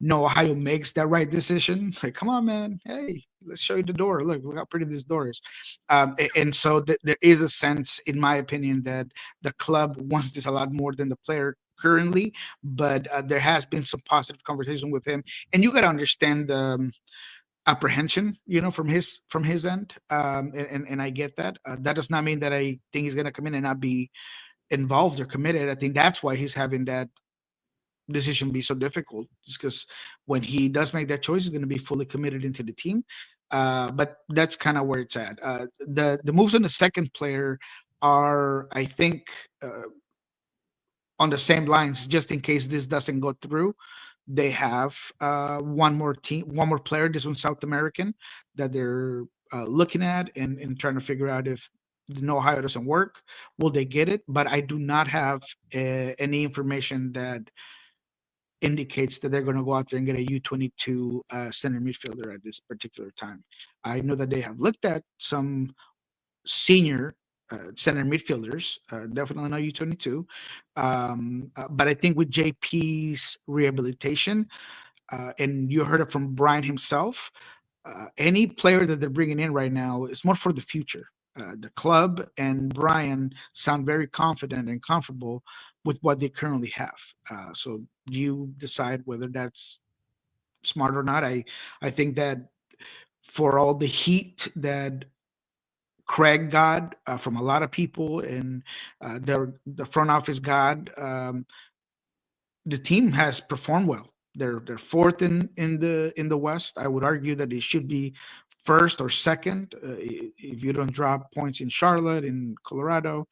Ohio makes that right decision. Like, come on, man. Hey, let's show you the door. Look how pretty this door is. And so there is a sense, in my opinion, that the club wants this a lot more than the player currently. But there has been some positive conversation with him. And you got to understand the apprehension, from his end. And I get that. That does not mean that I think he's going to come in and not be involved or committed. I think that's why he's having that decision be so difficult, just because when he does make that choice, he's going to be fully committed into the team. But that's kind of where it's at. The moves on the second player are, I think, on the same lines. Just in case this doesn't go through, they have one more player. This one's South American that they're looking at and trying to figure out if the Ohio doesn't work, will they get it? But I do not have any information that indicates that they're going to go out there and get a U22 center midfielder at this particular time. I know that they have looked at some senior center midfielders, definitely not U22. But I think with JP's rehabilitation, and you heard it from Brian himself, any player that they're bringing in right now is more for the future. The club and Brian sound very confident and comfortable with what they currently have. So you decide whether that's smart or not. I think that for all the heat that Craig got from a lot of people and the front office got, the team has performed well. They're fourth in the West. I would argue that they should be first or second if you don't drop points in Charlotte, in Colorado,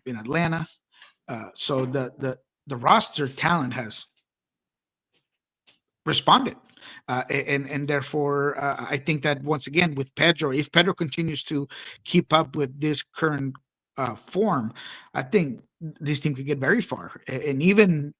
in Atlanta. So the roster talent has responded. And therefore, I think that once again with Pedro, if Pedro continues to keep up with this current form, I think this team could get very far. And even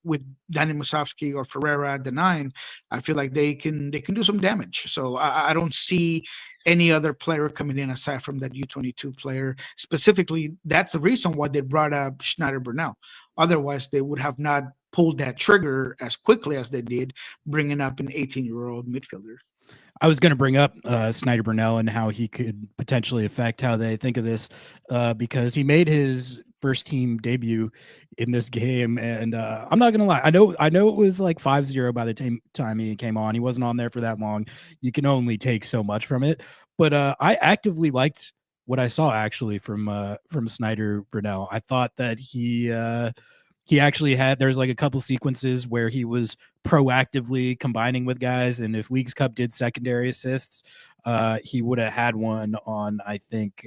with Danny Musovski or Ferreira at the 9, I feel like they can do some damage. So I don't see any other player coming in aside from that U22 player. Specifically, that's the reason why they brought up Schneider Burnell. Otherwise, they would have not pulled that trigger as quickly as they did, bringing up an 18-year-old midfielder. I was going to bring up Snyder Burnell and how he could potentially affect how they think of this, because he made his first team debut in this game, and I'm not going to lie, I know it was like 5-0 by the time he came on. He wasn't on there for that long. You can only take so much from it, but I actively liked what I saw actually from Snyder Burnell. I thought that he actually there's like a couple sequences where he was proactively combining with guys. And if Leagues Cup did secondary assists, he would have had one on, I think,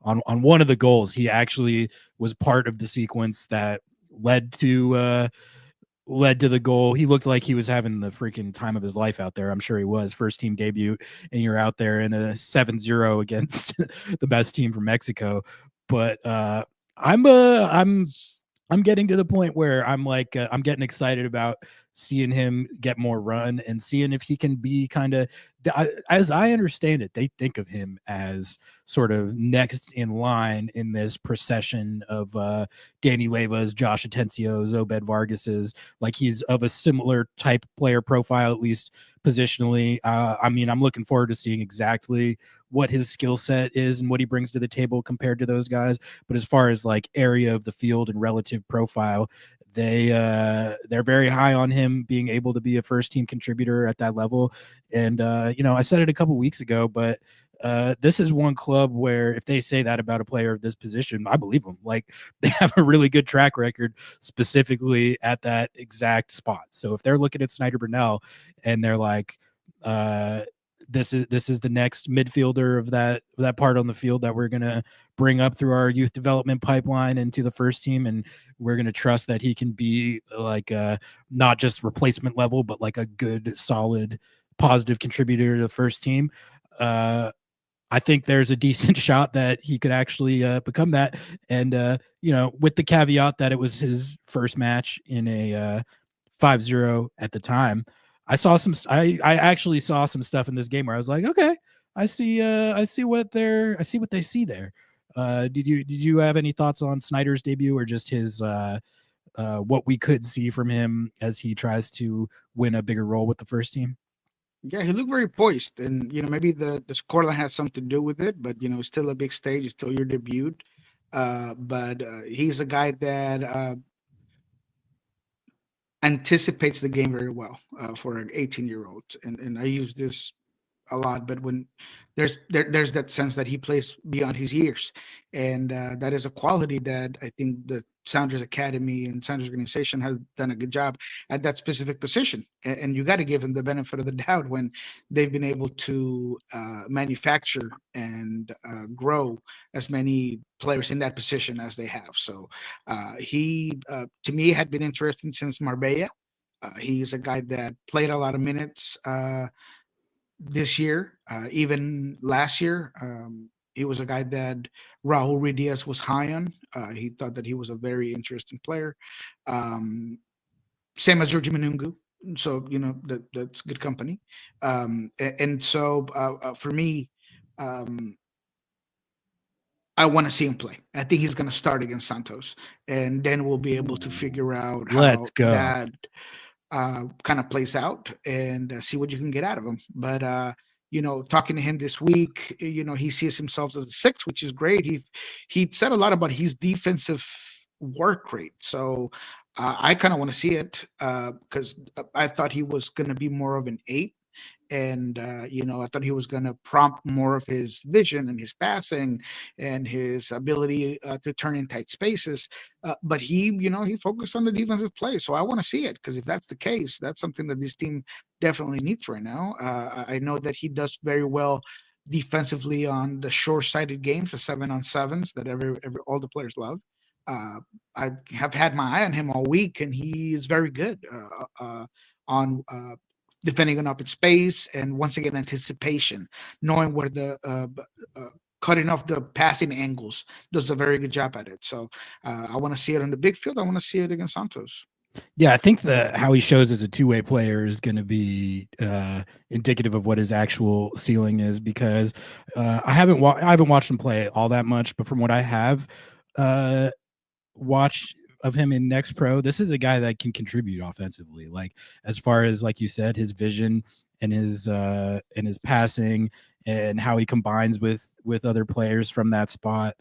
on one of the goals. He actually was part of the sequence that led to the goal. He looked like he was having the freaking time of his life out there. I'm sure he was. First team debut, and you're out there in a 7-0 against the best team from Mexico. But I'm getting to the point where I'm like, I'm getting excited about seeing him get more run and seeing if he can be kind of, as I understand it, they think of him as sort of next in line in this procession of Danny Leyva's, Josh Atencio's, Obed Vargas's. Like, he's of a similar type player profile, at least positionally. I mean, I'm looking forward to seeing exactly what his skill set is and what he brings to the table compared to those guys. But as far as like area of the field and relative profile, they're very high on him being able to be a first team contributor at that level. And I said it a couple weeks ago, but this is one club where if they say that about a player of this position, I believe them. Like, they have a really good track record specifically at that exact spot. So if they're looking at Snyder Burnell and they're like, this is the next midfielder of that part on the field that we're going to bring up through our youth development pipeline into the first team, and we're going to trust that he can be like not just replacement level, but like a good, solid, positive contributor to the first team. I think there's a decent shot that he could actually become that. And, with the caveat that it was his first match in a 5-0 at the time, I actually saw some stuff in this game where I was like, okay, I see what they see there. Did you have any thoughts on Snyder's debut, or just his what we could see from him as he tries to win a bigger role with the first team? Yeah, he looked very poised, and maybe the scoreline has something to do with it, but it's still a big stage. It's still your debut, but he's a guy that anticipates the game very well for an 18-year-old, and I use this a lot, but when there's that sense that he plays beyond his years, and that is a quality that I think the Sounders Academy and Sounders organization has done a good job at that specific position, and you got to give them the benefit of the doubt when they've been able to manufacture and grow as many players in that position as they have. So he to me had been interesting since Marbella. He's a guy that played a lot of minutes this year, even last year. He was a guy that Raul Ruiz was high on. He thought that he was a very interesting player. same as Georgie Manungu. So that's good company. And so for me, I want to see him play. I think he's going to start against Santos, and then we'll be able to figure out Let's how go. that kind of plays out and see what you can get out of him. But talking to him this week, he sees himself as a 6, which is great. He said a lot about his defensive work rate, so I kind of want to see it because I thought he was going to be more of an 8. And I thought he was going to prompt more of his vision and his passing and his ability to turn in tight spaces. But he focused on the defensive play. So I want to see it, because if that's the case, that's something that this team definitely needs right now. I know that he does very well defensively on the short-sided games, the 7-on-7s that all the players love. I have had my eye on him all week, and he is very good on defending an open space, and once again anticipation, knowing where the cutting off the passing angles, does a very good job at it. So I want to see it on the big field. I want to see it against Santos. Yeah, I think how he shows as a two-way player is going to be indicative of what his actual ceiling is, because I haven't watched him play all that much, but from what I have watched of him in Next Pro, this is a guy that can contribute offensively. Like, as far as, like you said, his vision and his passing and how he combines with other players from that spot.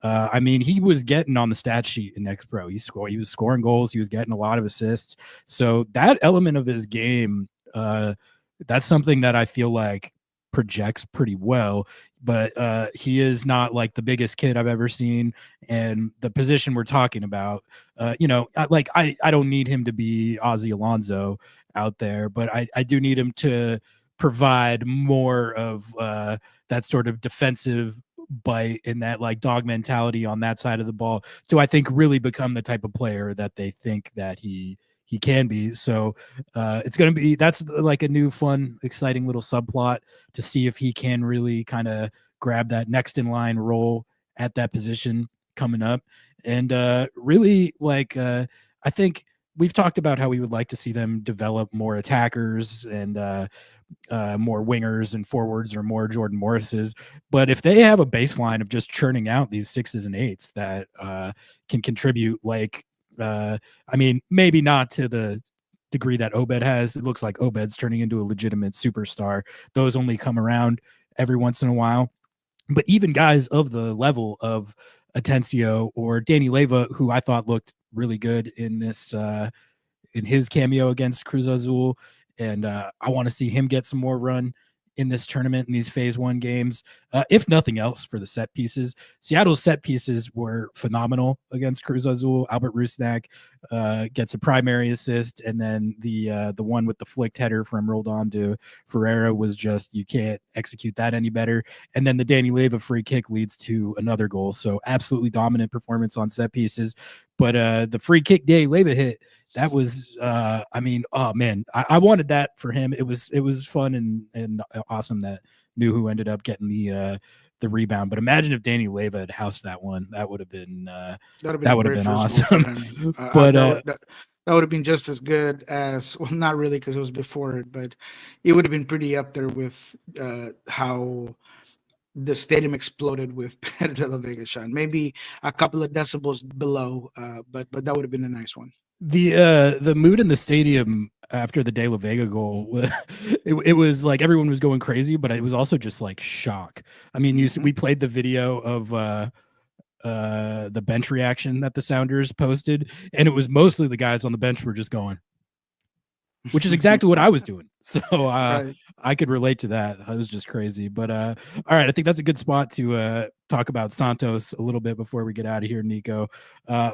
I mean, he was getting on the stat sheet in Next Pro. He was scoring goals. He was getting a lot of assists. So that element of his game, that's something that I feel like projects pretty well, but he is not like the biggest kid I've ever seen. And the position we're talking about, I don't need him to be Ozzy Alonso out there, but I do need him to provide more of that sort of defensive bite and that like dog mentality on that side of the ball, to I think really become the type of player that they think that he can be. So it's going to be, that's like a new, fun, exciting little subplot to see if he can really kind of grab that next in line role at that position coming up. And really, like, I think we've talked about how we would like to see them develop more attackers and more wingers and forwards, or more Jordan Morrises. But if they have a baseline of just churning out these 6s and 8s that can contribute, like, I mean, maybe not to the degree that Obed has. It looks like Obed's turning into a legitimate superstar. Those only come around every once in a while. But even guys of the level of Atencio or Danny Leyva, who I thought looked really good in this in his cameo against Cruz Azul, and I want to see him get some more run in this tournament, in these phase 1 games, if nothing else, for the set pieces. Seattle's set pieces were phenomenal against Cruz Azul. Albert Rusnak gets a primary assist, and then the one with the flicked header from Roldan to Ferreira was just, you can't execute that any better. And then the Danny Leyva free kick leads to another goal. So absolutely dominant performance on set pieces. But the free kick Danny Leyva hit, that was I mean, oh man, I wanted that for him. It was fun and awesome that Nuhu ended up getting the rebound. But imagine if Danny Leyva had housed that one. That would have been awesome. But that would have been just as good as, well, not really, because it was before it, but it would have been pretty up there with how the stadium exploded with Pedro de la Vega shot. Maybe a couple of decibels below, but that would have been a nice one. The mood in the stadium after the De La Vega goal, it was like everyone was going crazy, but it was also just like shock. I mean, we played the video of the bench reaction that the Sounders posted, and it was mostly the guys on the bench were just going, which is exactly what I was doing. So right. I could relate to that. I was just crazy. But all right, I think that's a good spot to talk about Santos a little bit before we get out of here, Nico.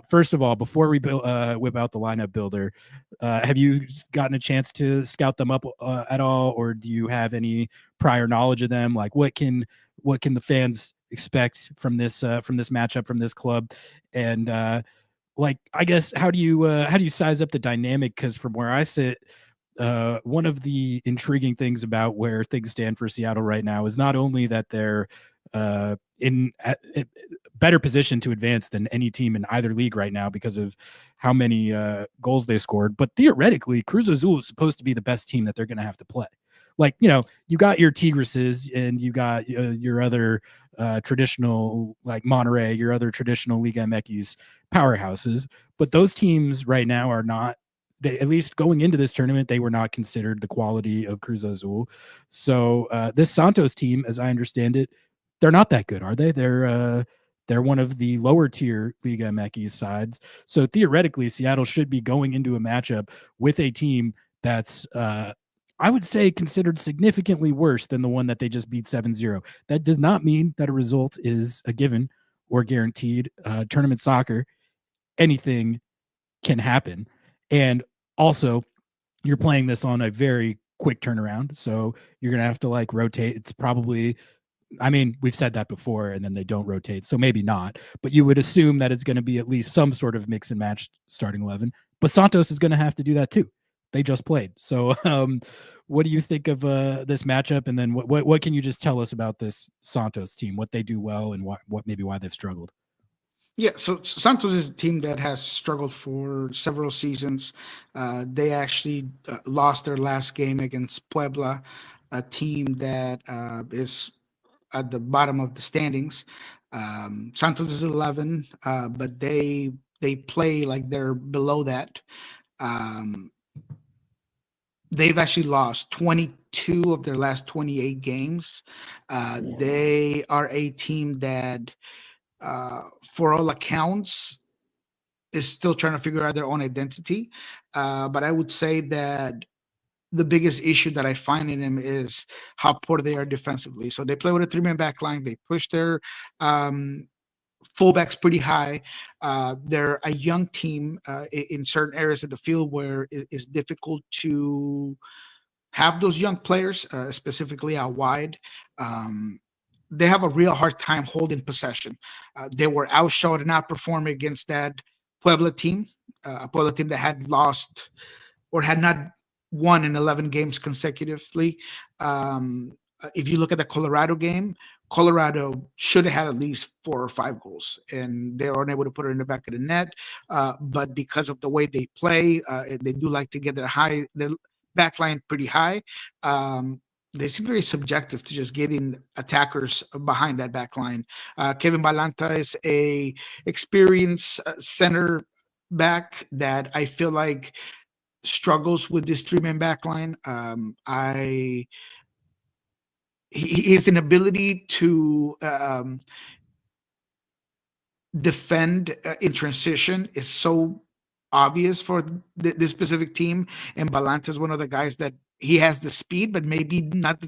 First of all, before we whip out the lineup builder, have you gotten a chance to scout them up at all, or do you have any prior knowledge of them? Like, what can the fans expect from this matchup, from this club? And like, I guess, how do you size up the dynamic? Because from where I sit, one of the intriguing things about where things stand for Seattle right now is not only that they're better position to advance than any team in either league right now because of how many goals they scored. But theoretically, Cruz Azul is supposed to be the best team that they're going to have to play. Like, you know, you got your Tigres's and you got your other traditional, like Monterrey, your other traditional Liga MX powerhouses. But those teams right now are not, they, at least going into this tournament, they were not considered the quality of Cruz Azul. So this Santos team, as I understand it, they're not that good, are they? They're one of the lower tier Liga MX sides. So theoretically, Seattle should be going into a matchup with a team that's I would say considered significantly worse than the one that they just beat 7-0. That does not mean that a result is a given or guaranteed. Tournament soccer, anything can happen. And also, you're playing this on a very quick turnaround. So you're going to have to like rotate. It's probably, I mean, we've said that before and then they don't rotate. So maybe not, but you would assume that it's going to be at least some sort of mix and match starting 11. But Santos is going to have to do that too. They just played. So what do you think of this matchup? And then what can you just tell us about this Santos team, what they do well and what maybe why they've struggled? Yeah, so Santos is a team that has struggled for several seasons. They actually lost their last game against Puebla, a team that is at the bottom of the standings. Santos is 11, but they play like they're below that. They've actually lost 22 of their last 28 games. They are a team that, for all accounts, is still trying to figure out their own identity. But I would say that the biggest issue that I find in them is how poor they are defensively. So they play with a 3-man back line. They push their fullbacks pretty high. They're a young team in certain areas of the field where it's difficult to have those young players, specifically out wide. They have a real hard time holding possession. They were outshot and outperformed against that Puebla team, a Puebla team that had lost or had not won in 11 games consecutively. If you look at the Colorado game, Colorado should have had at least 4 or 5 goals, and they were unable to put it in the back of the net. But because of the way they play, they do like to get their back line pretty high. They seem very subjective to just getting attackers behind that back line. Kevin Balanta is a experienced center back that I feel like struggles with this 3-man back line. His inability to defend in transition is so obvious for this specific team, and Balanta is one of the guys that he has the speed, but maybe not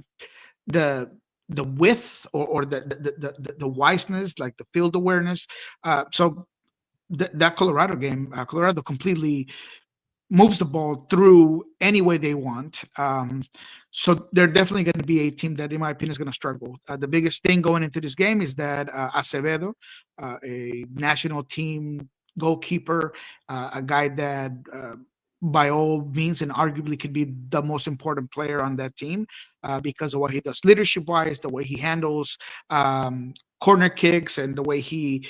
the width or the wiseness, like the field awareness. So that Colorado game, Colorado completely moves the ball through any way they want. So they're definitely going to be a team that, in my opinion, is going to struggle. The biggest thing going into this game is that Acevedo, a national team goalkeeper, a guy that by all means and arguably could be the most important player on that team because of what he does leadership-wise, the way he handles corner kicks, and the way he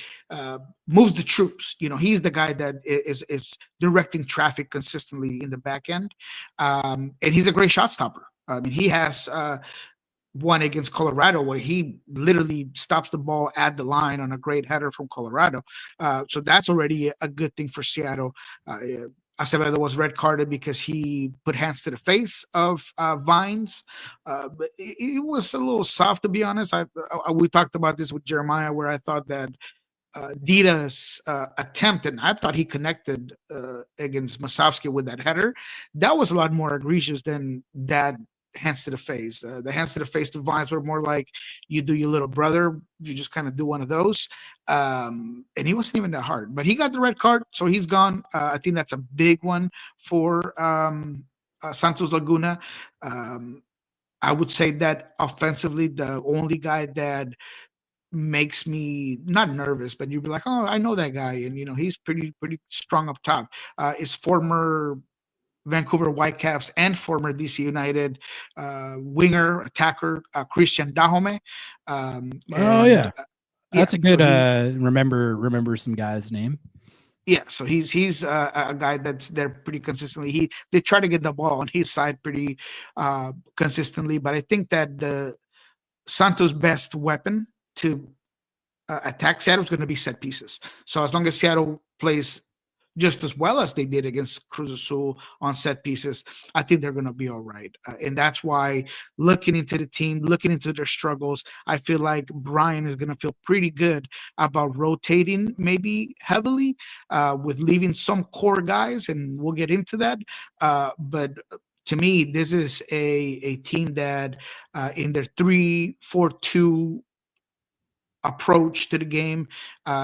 moves the troops. You know, he's the guy that is directing traffic consistently in the back end, and he's a great shot stopper. I mean, he has one against Colorado where he literally stops the ball at the line on a great header from Colorado. So that's already a good thing for Seattle. Acevedo was red carded because he put hands to the face of Vines. But it was a little soft, to be honest. We talked about this with Jeremiah, where I thought that Dida's attempt, and I thought he connected against Masovsky with that header. That was a lot more egregious than that hands to the face. The hands to the face to Vines were more like, you do your little brother. You just kind of do one of those. And he wasn't even that hard. But he got the red card, so he's gone. I think that's a big one for Santos Laguna. I would say that offensively, the only guy that makes me not nervous, but you'd be like, oh, I know that guy. And, you know, he's pretty strong up top. Is former Vancouver Whitecaps and former DC United winger, attacker, Christian Dahome. That's Yeah, a good so remember some guy's name. Yeah, so he's a guy that's there pretty consistently. They try to get the ball on his side pretty consistently, but I think that the Santos' best weapon to attack Seattle is going to be set pieces. So as long as Seattle plays just as well as they did against Cruz Azul on set pieces, I think they're going to be all right. And that's why looking into the team, looking into their struggles, I feel like Brian is going to feel pretty good about rotating maybe heavily with leaving some core guys, and we'll get into that. But to me, this is a team that in their 3-4-2 approach to the game.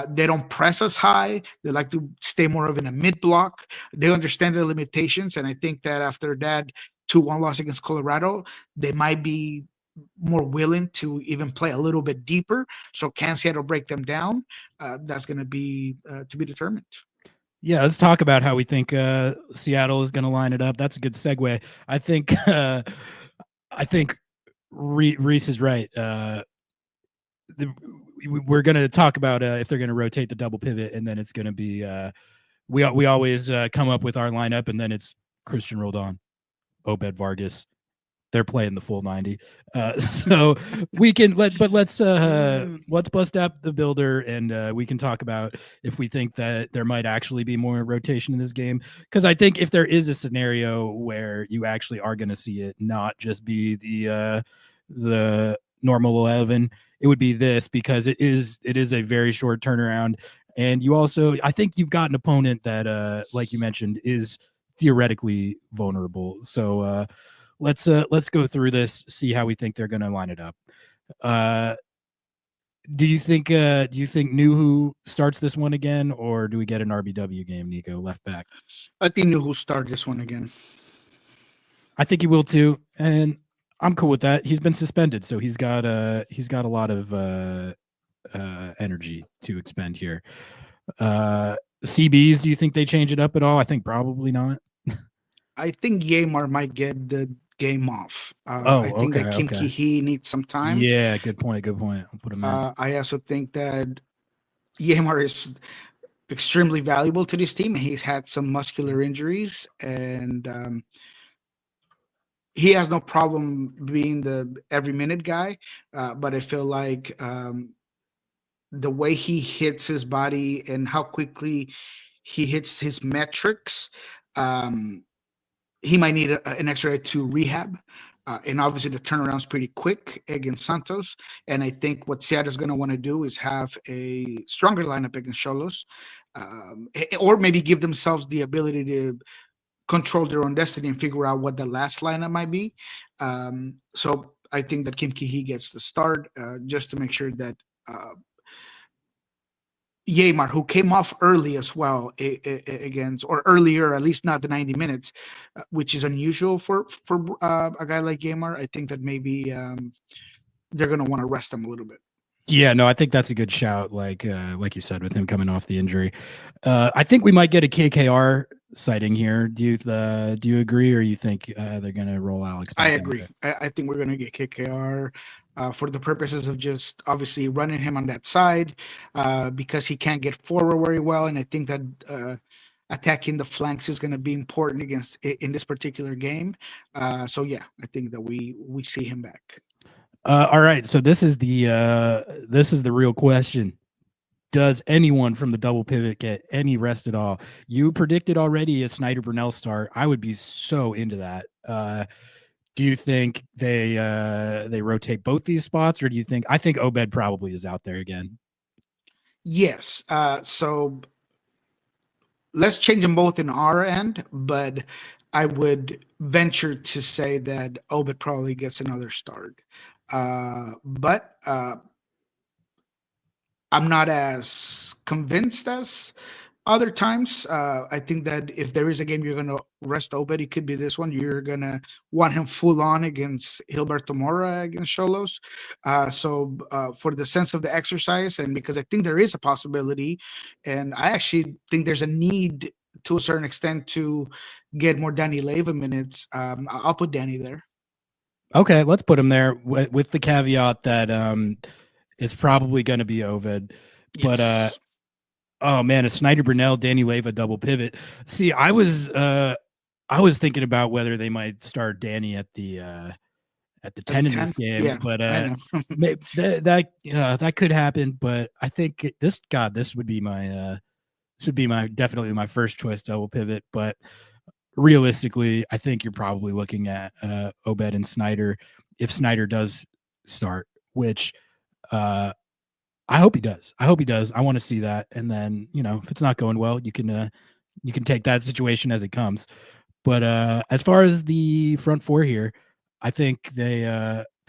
They don't press as high. They like to stay more of in a mid block. They understand their limitations. And I think that after that 2-1 loss against Colorado, they might be more willing to even play a little bit deeper. So can Seattle break them down? That's going to be determined. Yeah, let's talk about how we think Seattle is going to line it up. That's a good segue. I think Reese is right. We're going to talk about if they're going to rotate the double pivot, and then it's going to be we always come up with our lineup, and then it's Christian Roldan, Obed Vargas. They're playing the full 90, so we can let's bust up the builder, and we can talk about if we think that there might actually be more rotation in this game. Because I think if there is a scenario where you actually are going to see it not just be the normal 11, it would be this, because it is a very short turnaround, and you also, I think you've got an opponent that like you mentioned is theoretically vulnerable. So let's go through this, see how we think they're going to line it up. Do you think Nuhu starts this one again, or do we get an RBW game, Nico, left back? I think Nuhu start this one again. I think he will too, and I'm cool with that. He's been suspended, so he's got a lot of energy to expend here. CBs, do you think they change it up at all? I think probably not. I think Yeimar might get the game off. I think that Kim Ki-hee needs some time. Yeah, good point. I'll put him in. I also think that Yeimar is extremely valuable to this team. He's had some muscular injuries, and he has no problem being the every minute guy. But I feel like the way he hits his body and how quickly he hits his metrics, he might need an extra day to rehab. And obviously the turnaround's pretty quick against Santos. And I think what Seattle's going to want to do is have a stronger lineup against Xolos, or maybe give themselves the ability to control their own destiny and figure out what the last lineup might be. So I think that Kim Ki-hee gets the start, just to make sure that Yeimar, who came off early as well against, or earlier, at least not the 90 minutes, which is unusual for a guy like Yeimar. I think that maybe they're going to want to rest him a little bit. Yeah, no, I think that's a good shout. Like you said, with him coming off the injury, I think we might get a KKR sighting here. Do you agree, or you think they're going to roll Alex? I agree. I think we're going to get KKR. For the purposes of just obviously running him on that side, because he can't get forward very well, and I think that attacking the flanks is going to be important in this particular game. So yeah, I think that we see him back. All right, so this is the real question. Does anyone from the double pivot get any rest at all? You predicted already a Snyder Brunel start. I would be so into that. Do you think they rotate both these spots, or do you think? I think Obed probably is out there again. Yes. So let's change them both in our end, but I would venture to say that Obed probably gets another start. But I'm not as convinced as other times. I think that if there is a game you're going to rest Obed, it could be this one. You're going to want him full on against Gilberto Mora against Xolos. So for the sense of the exercise, and because I think there is a possibility, and I actually think there's a need to a certain extent to get more Danny Leyva minutes, I'll put Danny there. Okay, let's put him there with the caveat that It's probably going to be Oved. But Yes. oh man, a Snyder Brunell, Danny Leva double pivot. See, I was thinking about whether they might start Danny at the 10 in 10? this game, Yeah, but I know. that could happen. But I think this would be my definitely my first choice double pivot. But realistically, I think you're probably looking at Obed and Snyder if Snyder does start, which I hope he does. I want to see that. And then, if it's not going well, you can take that situation as it comes. But as far as the front four here, I think they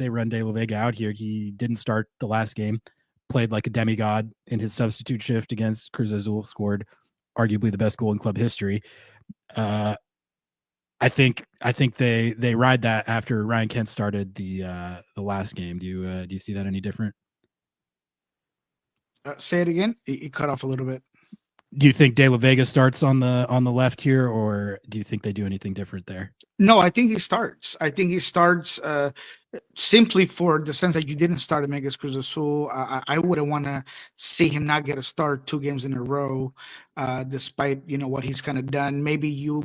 run De La Vega out here. He didn't start the last game, played like a demigod in his substitute shift against Cruz Azul, scored arguably the best goal in club history. I think they ride that after Ryan Kent started the last game. Do you see that any different? Say it again. You cut off a little bit. Do you think De La Vega starts on the left here, or do you think they do anything different there? No, I think he starts. Simply for the sense that you didn't start him against Cruz Azul. I wouldn't want to see him not get a start 2 games in a row, despite what he's kind of done. Maybe you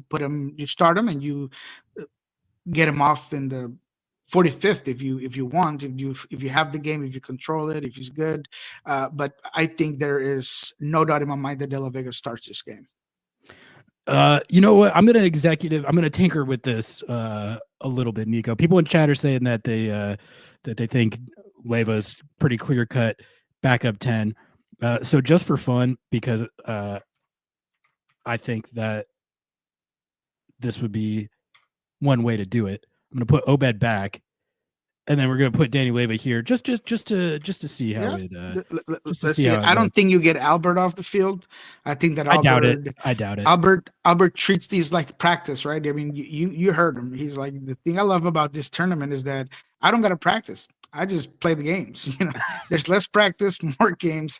start him, and you get him off in the 45th if you want, if you have the game, if you control it, if he's good. But I think there is no doubt in my mind that De La Vega starts this game. You know what? I'm gonna tinker with this a little bit, Nico. People in chat are saying that they think Leva's pretty clear cut backup 10. So just for fun, because I think that this would be one way to do it. I'm gonna put Obed back, and then we're gonna put Danny Leva here, just to see how it. Let's see. I don't think you get Albert off the field. I think that Albert, I doubt it. Albert treats these like practice, right? I mean, you heard him. He's like, the thing I love about this tournament is that I don't got to practice. I just play the games. There's less practice, more games.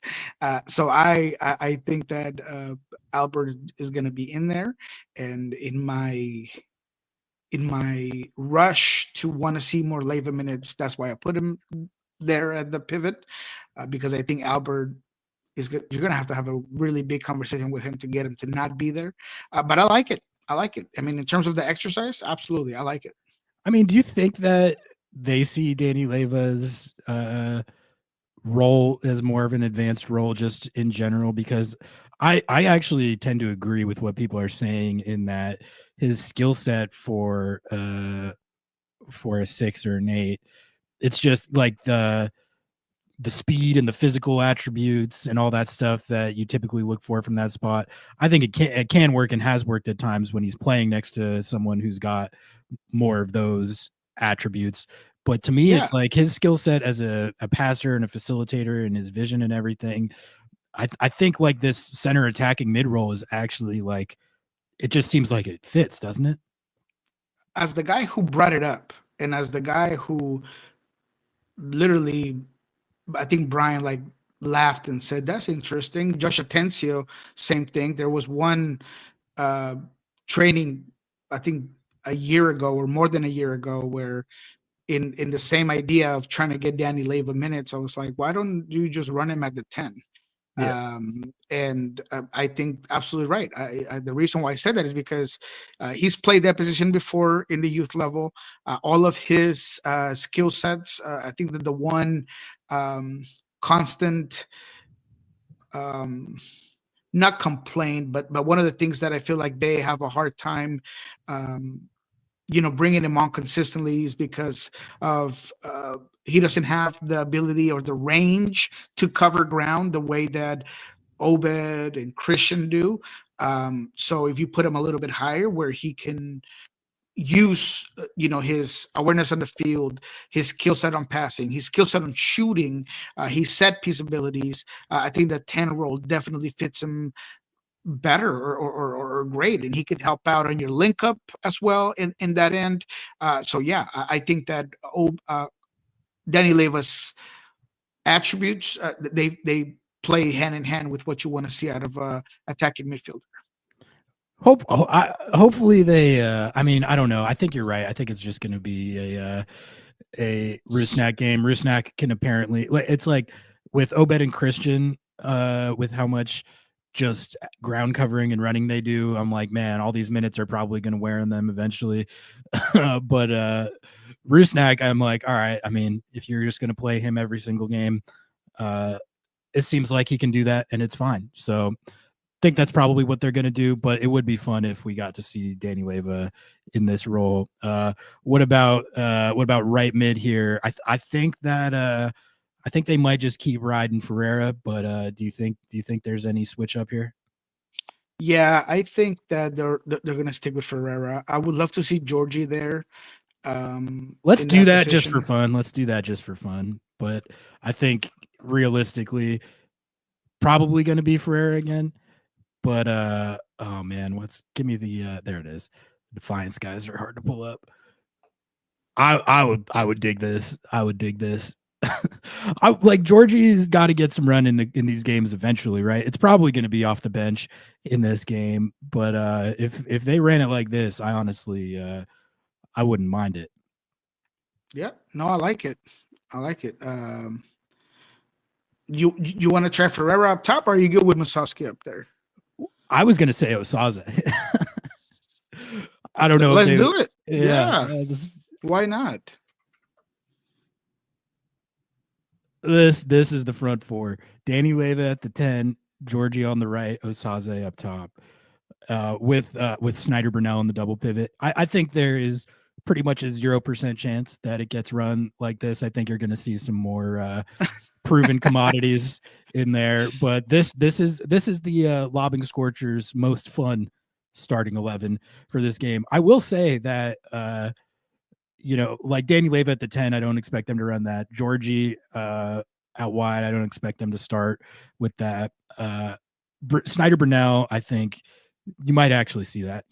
So I think that Albert is going to be in there, and in my rush to want to see more Leva minutes, that's why I put him there at the pivot, because I think Albert is good. You're going to have a really big conversation with him to get him to not be there. But I like it. I mean, in terms of the exercise, absolutely, I like it. I mean, do you think that they see Danny Leva's role as more of an advanced role just in general? Because I actually tend to agree with what people are saying in that his skill set for a 6 or an 8, it's just like the speed and the physical attributes and all that stuff that you typically look for from that spot. I think it can work and has worked at times when he's playing next to someone who's got more of those attributes. But to me, it's like his skill set as a passer and a facilitator and his vision and everything. I think like this center attacking mid role is actually like, it just seems like it fits, doesn't it? As the guy who brought it up, and as the guy who literally, I think Brian like laughed and said, that's interesting. Josh Atencio, same thing. There was one training, I think a year ago or more than a year ago, where in the same idea of trying to get Danny Leva minutes, I was like, why don't you just run him at the 10? Yeah. And I think absolutely right. The reason why I said that is because he's played that position before in the youth level. All of his skill sets, I think that the one constant, not complaint, but one of the things that I feel like they have a hard time bringing him on consistently is because of he doesn't have the ability or the range to cover ground the way that Obed and Christian do. So if you put him a little bit higher where he can use his awareness on the field, his skill set on passing, his skill set on shooting, his set piece abilities, I think the 10 role definitely fits him better or great, and he could help out on your link up as well in that end. So yeah, I think that Danny Leva's attributes, they play hand in hand with what you want to see out of attacking midfielder. Hopefully they I mean, I don't know. I think you're right. I think it's just going to be a Rusnak game. Rusnak can apparently, it's like with Obed and Christian, with how much just ground covering and running they do, I'm like, man, all these minutes are probably going to wear on them eventually. But Rusnak, I'm like, all right. I mean, if you're just going to play him every single game, it seems like he can do that, and it's fine. So I think that's probably what they're going to do, but it would be fun if we got to see Danny Leyva in this role. What about right mid here? I think that I think they might just keep riding Ferreira, but do you think there's any switch up here? Yeah, I think that they're gonna stick with Ferreira. I would love to see Georgie there. Let's In do that just position. for fun. Let's do that just for fun. But I think realistically, probably going to be Ferreira again. But oh man, give me the there it is. Defiance guys are hard to pull up. I would dig this. I would dig this. I like Georgie's got to get some run in these games eventually, right? It's probably going to be off the bench in this game, but if they ran it like this, I honestly I wouldn't mind it. Yeah, no, I like it. I like it. You want to try Ferreira up top, or are you good with Musovski up there? I was going to say Osaze. I don't know. Let's do it. Yeah. Why not? This is the front four. Danny Leyva at the 10, Georgie on the right, Osaze up top. With Snyder Burnell in the double pivot. I think there is pretty much a 0% chance that it gets run like this. I think you're going to see some more proven commodities in there. But this is the Lobbing Scorchers most fun starting 11 for this game. I will say that like Danny Leyva at the 10, I don't expect them to run that. Georgie out wide, I don't expect them to start with that. Snyder Burnell, I think you might actually see that.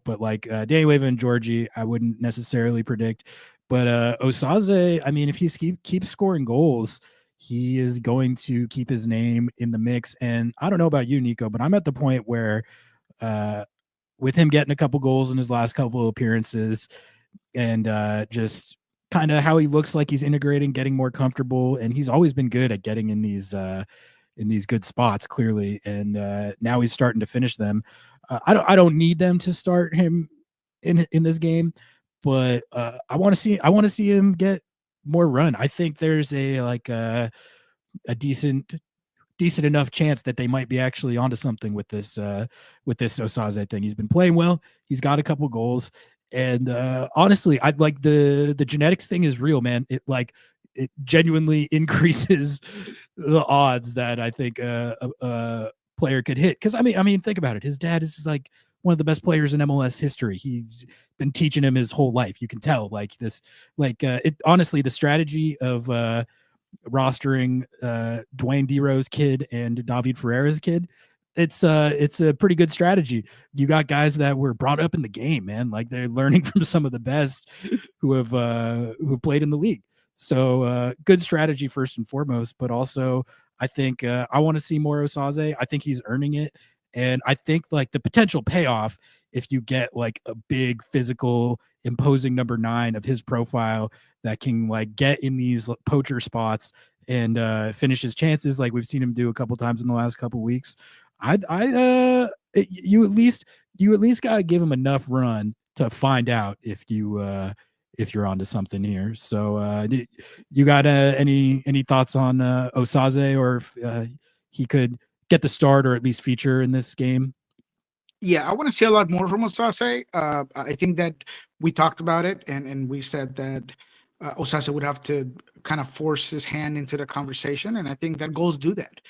But like Danny Leyva and Georgie, I wouldn't necessarily predict. But Osaze, I mean, if he keeps scoring goals, he is going to keep his name in the mix. And I don't know about you, Nico, but I'm at the point where with him getting a couple goals in his last couple of appearances and just kind of how he looks like he's integrating, getting more comfortable. And he's always been good at getting in these good spots, clearly. And now he's starting to finish them. I don't need them to start him in this game, but I want to see him get more run. I think there's a decent enough chance that they might be actually onto something with this Osaze thing. He's been playing well. He's got a couple goals. And honestly, I'd like the genetics thing is real, man. It genuinely increases the odds that I think a player could hit. Because I mean, think about it. His dad is like one of the best players in MLS history. He's been teaching him his whole life. You can tell honestly, the strategy of rostering Dwayne D-Rose kid and David Ferreira's kid, it's a pretty good strategy. You got guys that were brought up in the game, man. Like they're learning from some of the best who have played in the league. So good strategy first and foremost, but also I think I want to see more Osaze. I think he's earning it. And I think like the potential payoff, if you get like a big physical imposing number 9 of his profile that can like get in these poacher spots and finish his chances, like we've seen him do a couple times in the last couple weeks. You at least got to give him enough run to find out if you're onto something here. So you got any thoughts on Osaze, or if he could get the start or at least feature in this game? Yeah, I want to see a lot more from Osaze. I think that we talked about it, and we said that Osaze would have to kind of force his hand into the conversation, and I think that goals do that,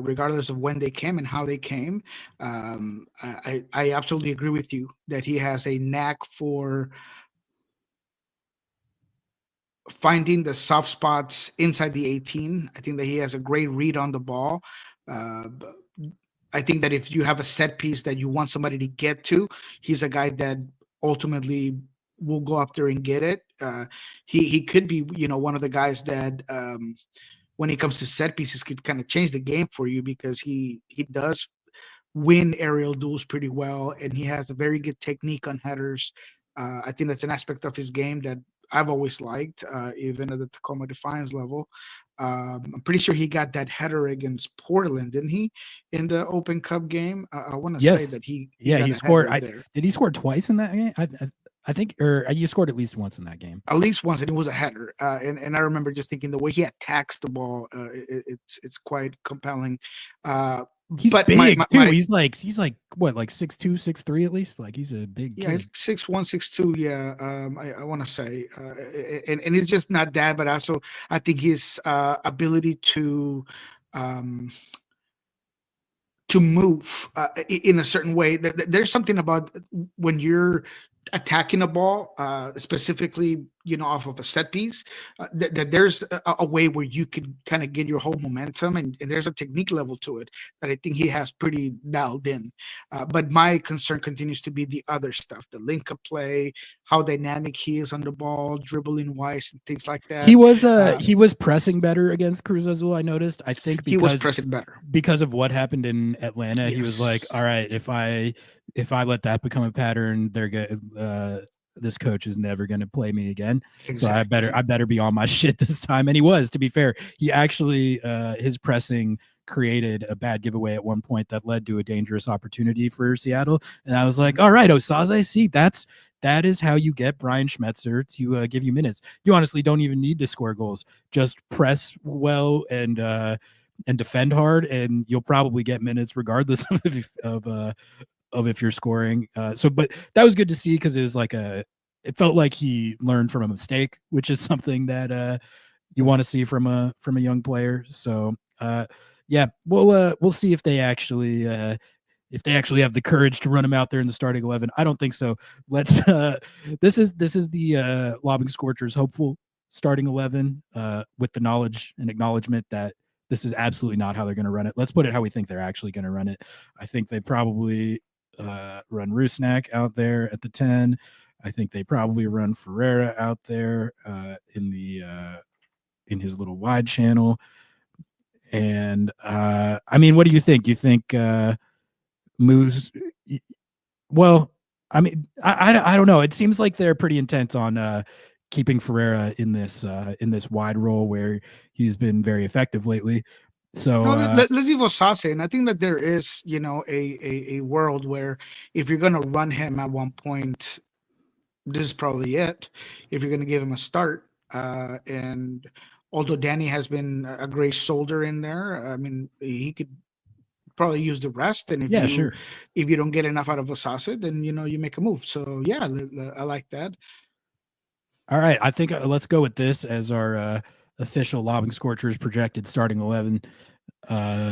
regardless of when they came and how they came. I absolutely agree with you that he has a knack for finding the soft spots inside the 18. I think that he has a great read on the ball. I think that if you have a set piece that you want somebody to get to, he's a guy that ultimately will go up there and get it. He could be, one of the guys that when it comes to set pieces could kind of change the game for you, because he does win aerial duels pretty well, and he has a very good technique on headers. I think that's an aspect of his game that I've always liked, even at the Tacoma Defiance level. I'm pretty sure he got that header against Portland, didn't he, in the Open Cup game? I want to say Yes. that he Yeah, got he a scored. header there. Did he score twice in that game? I think, or you scored at least once in that game. At least once, and it was a header. And I remember just thinking the way he attacks the ball, it's quite compelling. He's But big too. He's like what, like 6'2", 6'3" at least. Like he's a big yeah, kid. it's 6'1", 6'2". Yeah, I want to say, and it's just not that, but also I think his ability to move in a certain way. There's something about when you're attacking a ball, specifically, off of a set piece, that there's a way where you could kind of get your whole momentum, and there's a technique level to it that I think he has pretty dialed in. But my concern continues to be the other stuff, the link up play, how dynamic he is on the ball, dribbling wise, and things like that. He was pressing better against Cruz Azul, I noticed. I think he was pressing better because of what happened in Atlanta. Yes. He was like, all right, if I let that become a pattern, this coach is never going to play me again. Exactly. So I better be on my shit this time. And he was, to be fair. He actually, his pressing created a bad giveaway at one point that led to a dangerous opportunity for Seattle. And I was like, all right, Osaze, see, that is how you get Brian Schmetzer to give you minutes. You honestly don't even need to score goals. Just press well and defend hard, and you'll probably get minutes regardless of if you're scoring. But that was good to see, because it was like it felt like he learned from a mistake, which is something that you want to see from a young player. So yeah, we'll see if they actually have the courage to run him out there in the starting 11. I don't think so. Let's this is the Lobbing Scorchers hopeful starting 11 with the knowledge and acknowledgement that this is absolutely not how they're going to run it. Let's put it how we think they're actually going to run it. I think they probably run Rusnak out there at the 10. I think they probably run Ferreira out there in his little wide channel. And I mean, what do you think? You think moves? Well, I mean, I don't know. It seems like they're pretty intent on keeping Ferreira in this wide role where he's been very effective lately. So let's leave Osaze, and I think that there is, a world where if you're going to run him at one point, this is probably it. If you're going to give him a start, and although Danny has been a great shoulder in there, I mean, he could probably use the rest. And if you don't get enough out of Osaze, then you make a move. So yeah, I like that. All right, I think let's go with this as our official Lobbing Scorchers projected starting 11,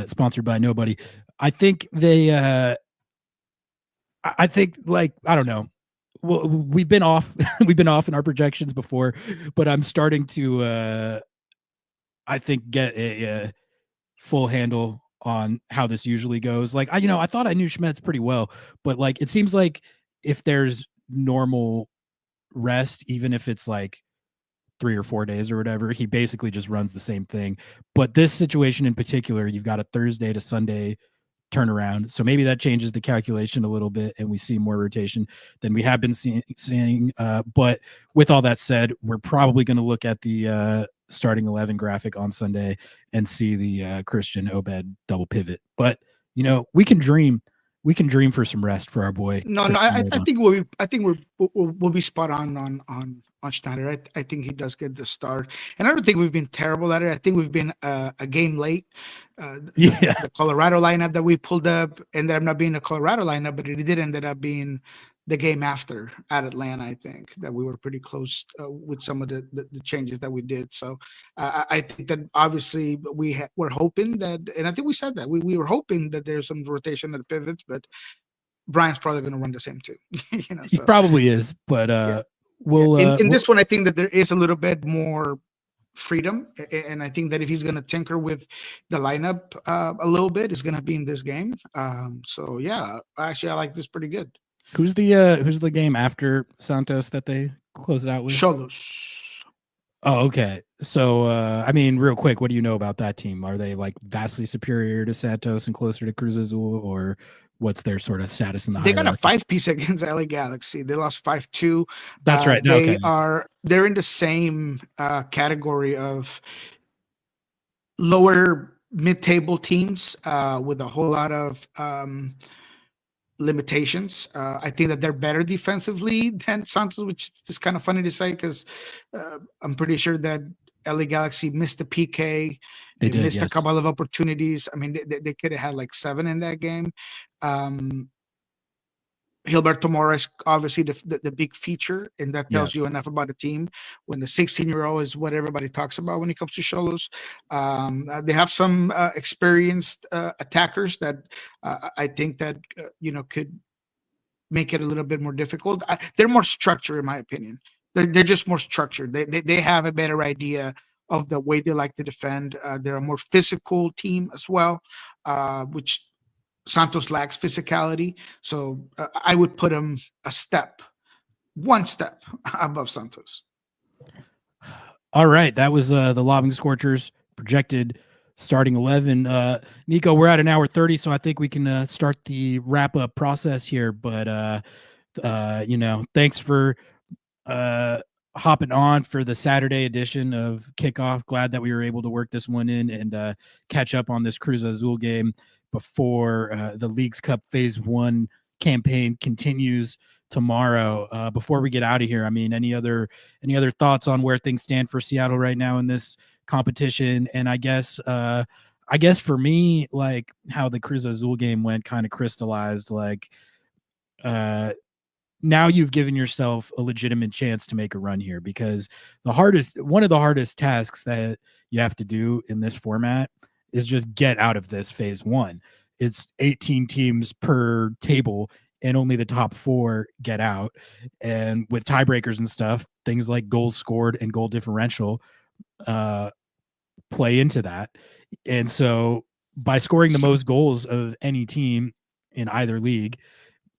sponsored by nobody. I think they I think, like, I don't know. Well, we've been off in our projections before, but I'm starting to I think get a full handle on how this usually goes. Like, I thought I knew Schmetz pretty well, but like it seems like if there's normal rest, even if it's like 3 or 4 days or whatever, he basically just runs the same thing. But this situation in particular, you've got a Thursday to Sunday turnaround, so maybe that changes the calculation a little bit and we see more rotation than we have been seeing. But with all that said, we're probably going to look at the starting 11 graphic on Sunday and see the Christian Obed double pivot. But we can dream for some rest for our boy. I think we'll be spot on Schneider. I think he does get the start, and I don't think we've been terrible at it. I think we've been a game late. The Colorado lineup that we pulled up ended up not being a Colorado lineup, but it did end up being the game after at Atlanta. I think that we were pretty close with some of the changes that we did. So I think that obviously we're hoping that, and I think we said that we were hoping that there's some rotation at the pivots, but Brian's probably going to run the same too. He probably is, but in this one, I think that there is a little bit more freedom, and I think that if he's going to tinker with the lineup a little bit, it's going to be in this game. So yeah, actually, I like this pretty good. Who's the game after Santos that they close it out with? Xolos. Oh, okay. So I mean, real quick, what do you know about that team? Are they like vastly superior to Santos and closer to Cruz Azul, or what's their sort of status in the They hierarchy? got a 5-piece against LA Galaxy. They lost 5-2. That's right. They're in the same category of lower mid-table teams with a whole lot of limitations. I think that they're better defensively than Santos, which is kind of funny to say because I'm pretty sure that LA Galaxy missed the PK. They did, missed a yes. couple of opportunities. I mean, they could have had like 7 in that game. Gilberto Mora is obviously the big feature, and that tells you enough about the team when the 16-year-old is what everybody talks about when it comes to Xolos. They have some experienced attackers that I think that could make it a little bit more difficult. They're more structured, in my opinion. They're just more structured. They have a better idea of the way they like to defend. They're a more physical team as well, which Santos lacks physicality. So I would put him one step above Santos. All right, that was the Lobbing Scorchers projected starting 11. Nico, we're at an hour 30, so I think we can start the wrap up process here. But thanks for hopping on for the Saturday edition of Kickoff. Glad that we were able to work this one in and catch up on this Cruz Azul game before the Leagues Cup Phase 1 campaign continues tomorrow. Before we get out of here, I mean, any other thoughts on where things stand for Seattle right now in this competition? And I guess for me, like how the Cruz Azul game went kind of crystallized, like now you've given yourself a legitimate chance to make a run here, because one of the hardest tasks that you have to do in this format is just get out of this Phase 1. It's 18 teams per table and only the top 4 get out. And with tiebreakers and stuff, things like goals scored and goal differential play into that. And so by scoring the most goals of any team in either league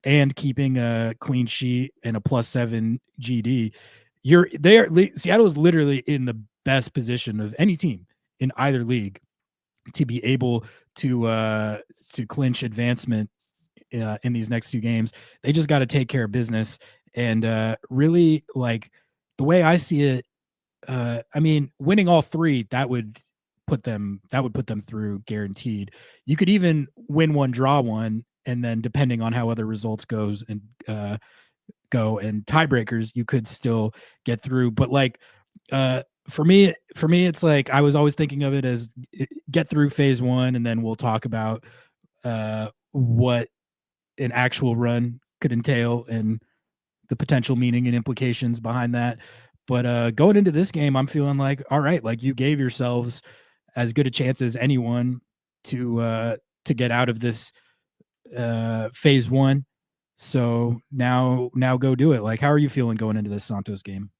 and keeping a clean sheet and a +7 GD, Seattle is literally in the best position of any team in either league to be able to clinch advancement in these next 2 games. They just got to take care of business. And really, like, the way I see it, I mean, winning all 3, that would put them through guaranteed. You could even win 1, draw 1, and then depending on how other results go and tiebreakers, you could still get through. But like for me, it's like I was always thinking of it as get through Phase 1, and then we'll talk about what an actual run could entail and the potential meaning and implications behind that. But going into this game, I'm feeling like, all right, like you gave yourselves as good a chance as anyone to get out of this Phase 1. So now go do it. Like, how are you feeling going into this Santos game?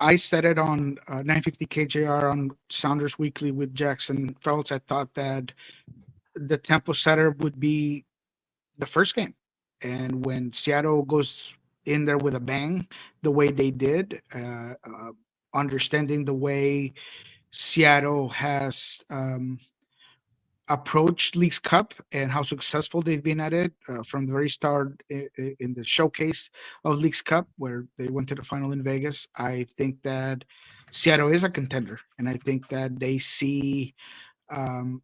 I said it on 950 KJR on Sounders Weekly with Jackson Feltz. I thought that the tempo setter would be the first game. And when Seattle goes in there with a bang, the way they did, understanding the way Seattle has approached Leagues Cup and how successful they've been at it from the very start in the showcase of Leagues Cup, where they went to the final in Vegas. I think that Seattle is a contender, and I think that they see the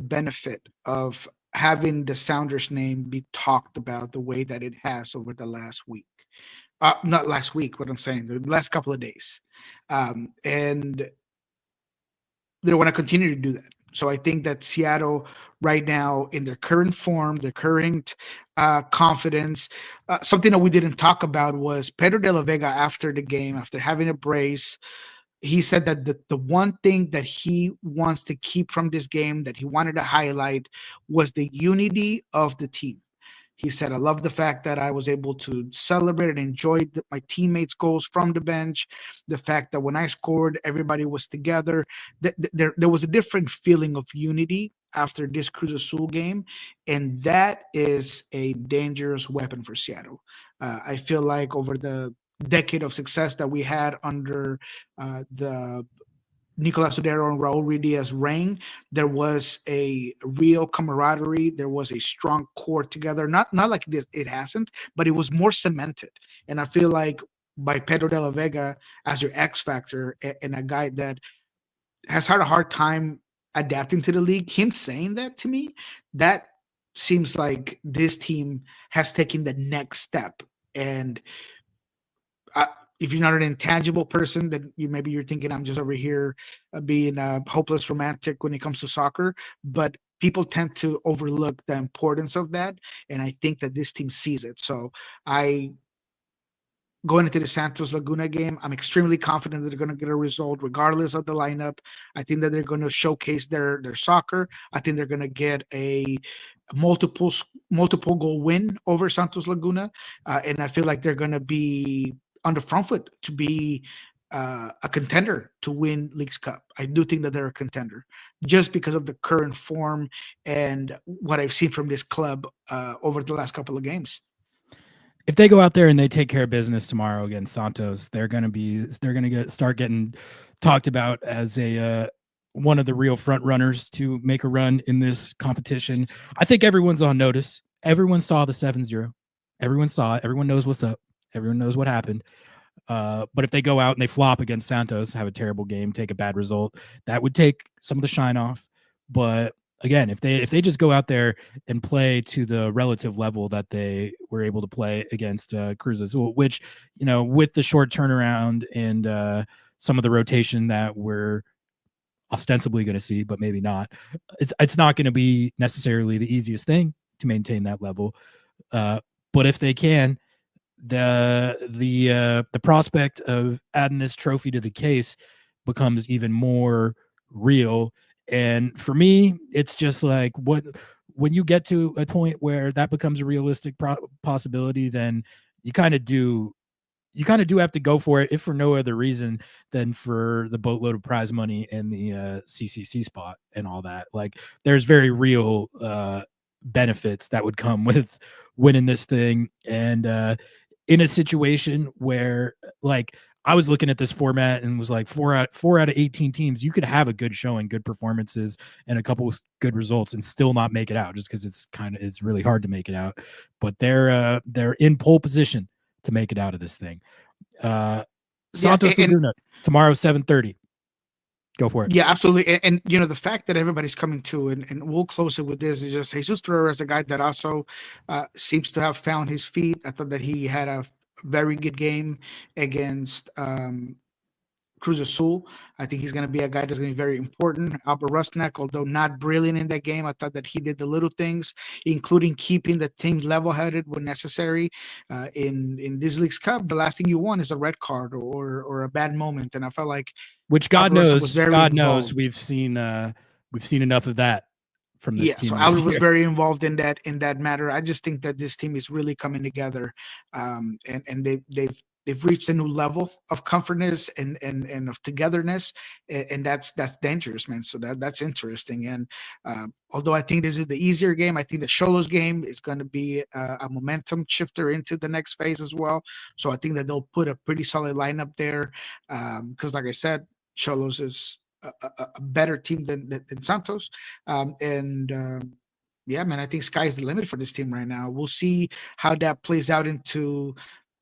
benefit of having the Sounders name be talked about the way that it has over the last week. Not last week, what I'm saying, the last couple of days. And they want to continue to do that. So I think that Seattle right now, in their current form, their current confidence, something that we didn't talk about was Pedro de la Vega after the game, after having a brace. He said that the one thing that he wants to keep from this game, that he wanted to highlight, was the unity of the team. He said, I love the fact that I was able to celebrate and enjoy my teammates' goals from the bench. The fact that when I scored, everybody was together. There was a different feeling of unity after this Cruz Azul game, and that is a dangerous weapon for Seattle. I feel like over the decade of success that we had under the Nicolas Sudero and Raul Ruiz rang, there was a real camaraderie. There was a strong core together. Not like this, it hasn't, but it was more cemented. And I feel like by Pedro de la Vega as your X factor and a guy that has had a hard time adapting to the league, him saying that to me, that seems like this team has taken the next step. And if you're not an intangible person, then maybe you're thinking I'm just over here being a hopeless romantic when it comes to soccer. But people tend to overlook the importance of that, and I think that this team sees it. So going into the Santos Laguna game, I'm extremely confident that they're going to get a result regardless of the lineup. I think that they're going to showcase their soccer. I think they're going to get a multiple goal win over Santos Laguna, and I feel like they're going to be on the front foot to be a contender to win Leagues Cup. I do think that they're a contender just because of the current form and what I've seen from this club over the last couple of games. If they go out there and they take care of business tomorrow against Santos, they're going to start getting talked about as a one of the real front runners to make a run in this competition. I think everyone's on notice. Everyone saw the 7-0. Everyone saw it. Everyone knows what's up. Everyone knows what happened. But if they go out and they flop against Santos, have a terrible game, take a bad result, that would take some of the shine off. But again, if they just go out there and play to the relative level that they were able to play against Cruz Azul, which, you know, with the short turnaround and some of the rotation that we're ostensibly going to see, but maybe not, it's not going to be necessarily the easiest thing to maintain that level. But if they can, the prospect of adding this trophy to the case becomes even more real. And for me, it's just like when you get to a point where that becomes a realistic possibility, then you kind of do have to go for it, if for no other reason than for the boatload of prize money and the CCC spot and all that. Like, there's very real benefits that would come with winning this thing. And in a situation where, like, I was looking at this format and was like, 4 out of 18 teams, you could have a good showing, good performances, and a couple of good results and still not make it out, just because it's really hard to make it out. But they're in pole position to make it out of this thing. Santos Laguna tomorrow, 7:30. Go for it. Yeah, absolutely. And you know, the fact that everybody's coming to, and we'll close it with this, is just Jesus Ferreira is a guy that also seems to have found his feet. I thought that he had a very good game against Cruz Azul. I think he's going to be a guy that's going to be very important. Albert Rusnak, although not brilliant in that game, I thought that he did the little things, including keeping the team level-headed when necessary. In this League's Cup, the last thing you want is a red card or a bad moment, and I felt like, which God knows, we've seen enough of that from this team. So Albert was very involved in that matter. I just think that this team is really coming together, and they've reached a new level of comfortness and of togetherness, and that's dangerous, man. So that's interesting. And although I think this is the easier game, I think the Xolos game is going to be a momentum shifter into the next phase as well. So I think that they'll put a pretty solid lineup there, because, like I said, Xolos is a better team than Santos, yeah, man, I think sky's the limit for this team right now. We'll see how that plays out into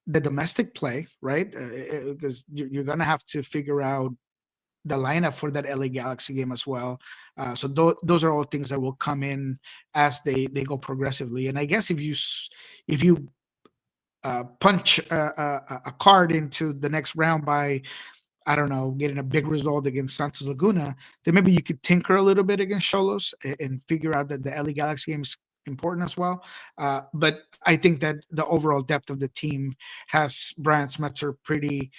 the domestic play, right? Because you're gonna have to figure out the lineup for that LA Galaxy game as well. So those are all things that will come in as they go progressively. And I guess if you punch a card into the next round by, I don't know, getting a big result against Santos Laguna, then maybe you could tinker a little bit against Xolos and figure out that the LA Galaxy game is important as well. But I think that the overall depth of the team has Brian Smetzer pretty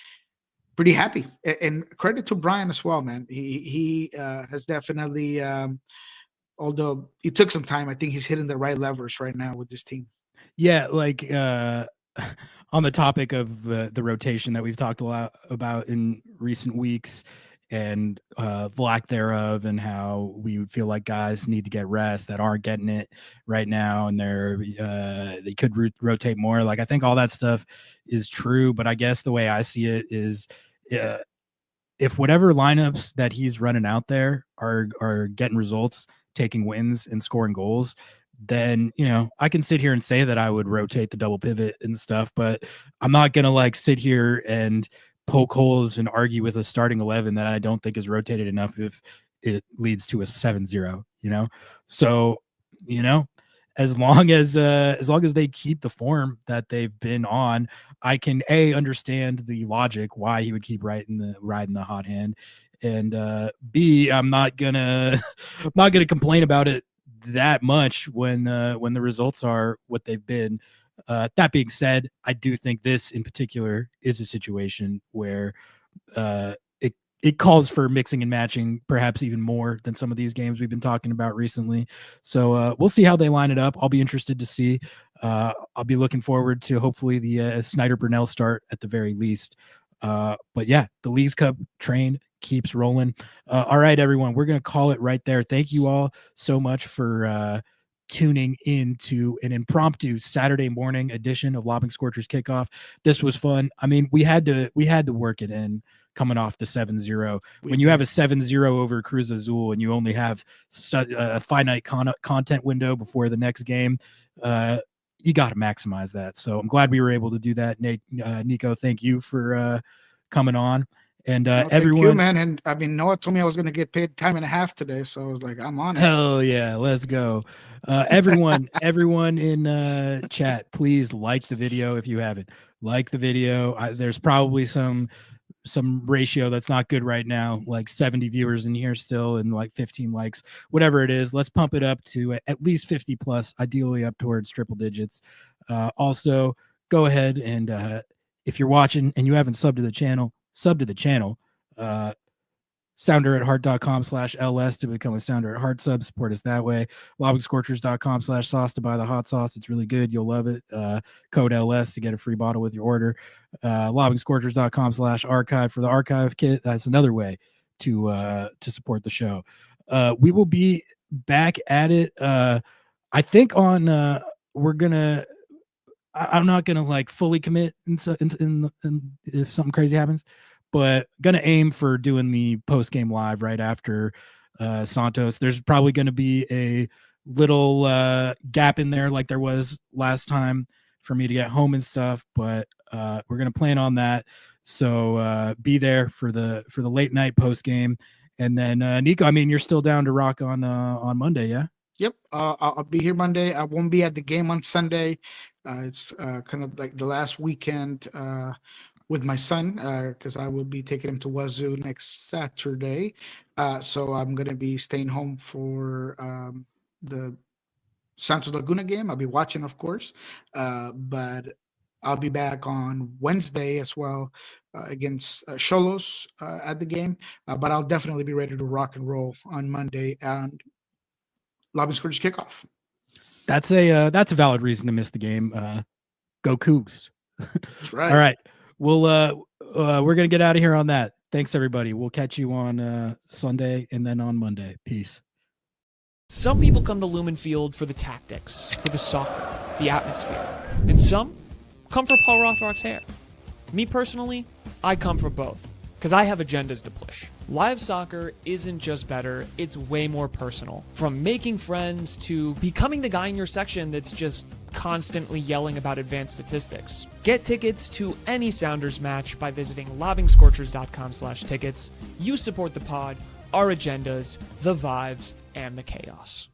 happy. And credit to Brian as well, man. He has definitely, although it took some time, I think he's hitting the right levers right now with this team. Yeah, like on the topic of the rotation that we've talked a lot about in recent weeks and lack thereof, and how we feel like guys need to get rest that aren't getting it right now, and they could rotate more. Like, I think all that stuff is true, but I guess the way I see it is if whatever lineups that he's running out there are getting results, taking wins and scoring goals, then, I can sit here and say that I would rotate the double pivot and stuff, but I'm not going to like sit here and poke holes and argue with a starting 11 that I don't think is rotated enough if it leads to a 7-0, So, as long as they keep the form that they've been on, I can understand the logic why he would keep riding the hot hand, and B, I'm not gonna complain about it that much when the results are what they've been. That being said, I do think this in particular is a situation where it calls for mixing and matching, perhaps even more than some of these games we've been talking about recently. So we'll see how they line it up. I'll be interested to see. I'll be looking forward to hopefully the Snyder Brunel start at the very least. But yeah, the Leagues Cup train keeps rolling. All right, everyone, we're going to call it right there. Thank you all so much for tuning in to an impromptu Saturday morning edition of Lobbing Scorchers Kickoff. This was fun. I mean, we had to work it in coming off the 7-0. When you have a 7-0 over Cruz Azul and you only have a finite content window before the next game, you got to maximize that. So I'm glad we were able to do that. Nico, thank you for coming on. And everyone, thank you, man. And I mean, Noah told me I was going to get paid time and a half today, so I was like, I'm on it. Hell yeah, let's go. Everyone in chat, please like the video if you haven't. Like the video. There's probably some ratio that's not good right now, like 70 viewers in here still and like 15 likes, whatever it is. Let's pump it up to at least 50 plus, ideally up towards triple digits. Also, go ahead and if you're watching and you haven't subbed to the channel, sounderatheart.com/ls to become a Sounder at Heart sub. Support us that way. LobbingScorchers.com/sauce to buy the hot sauce. It's really good. You'll love it. Code LS to get a free bottle with your order. LobbingScorchers.com/archive for the archive kit. That's another way to support the show. We will be back at it. I think on I'm not gonna like fully commit in if something crazy happens, but gonna aim for doing the post game live right after Santos. There's probably gonna be a little gap in there like there was last time for me to get home and stuff, but we're gonna plan on that. So be there for the late night post game, and then Nico, I mean, you're still down to rock on Monday, yeah? Yep, I'll be here Monday. I won't be at the game on Sunday. It's kind of like the last weekend with my son because I will be taking him to Wazoo next Saturday. So I'm going to be staying home for the Santos Laguna game. I'll be watching, of course, but I'll be back on Wednesday as well against Xolos at the game. But I'll definitely be ready to rock and roll on Monday and Lobbing Scorchers Kickoff. That's a valid reason to miss the game. Go Cougs. That's right. All right. We're gonna get out of here on that. Thanks everybody. We'll catch you on Sunday and then on Monday. Peace. Some people come to Lumen Field for the tactics, for the soccer, the atmosphere, and some come for Paul Rothrock's hair. Me personally, I come for both, because I have agendas to push. Live soccer isn't just better, it's way more personal. From making friends to becoming the guy in your section that's just constantly yelling about advanced statistics. Get tickets to any Sounders match by visiting lobbingscorchers.com/tickets. You support the pod, our agendas, the vibes, and the chaos.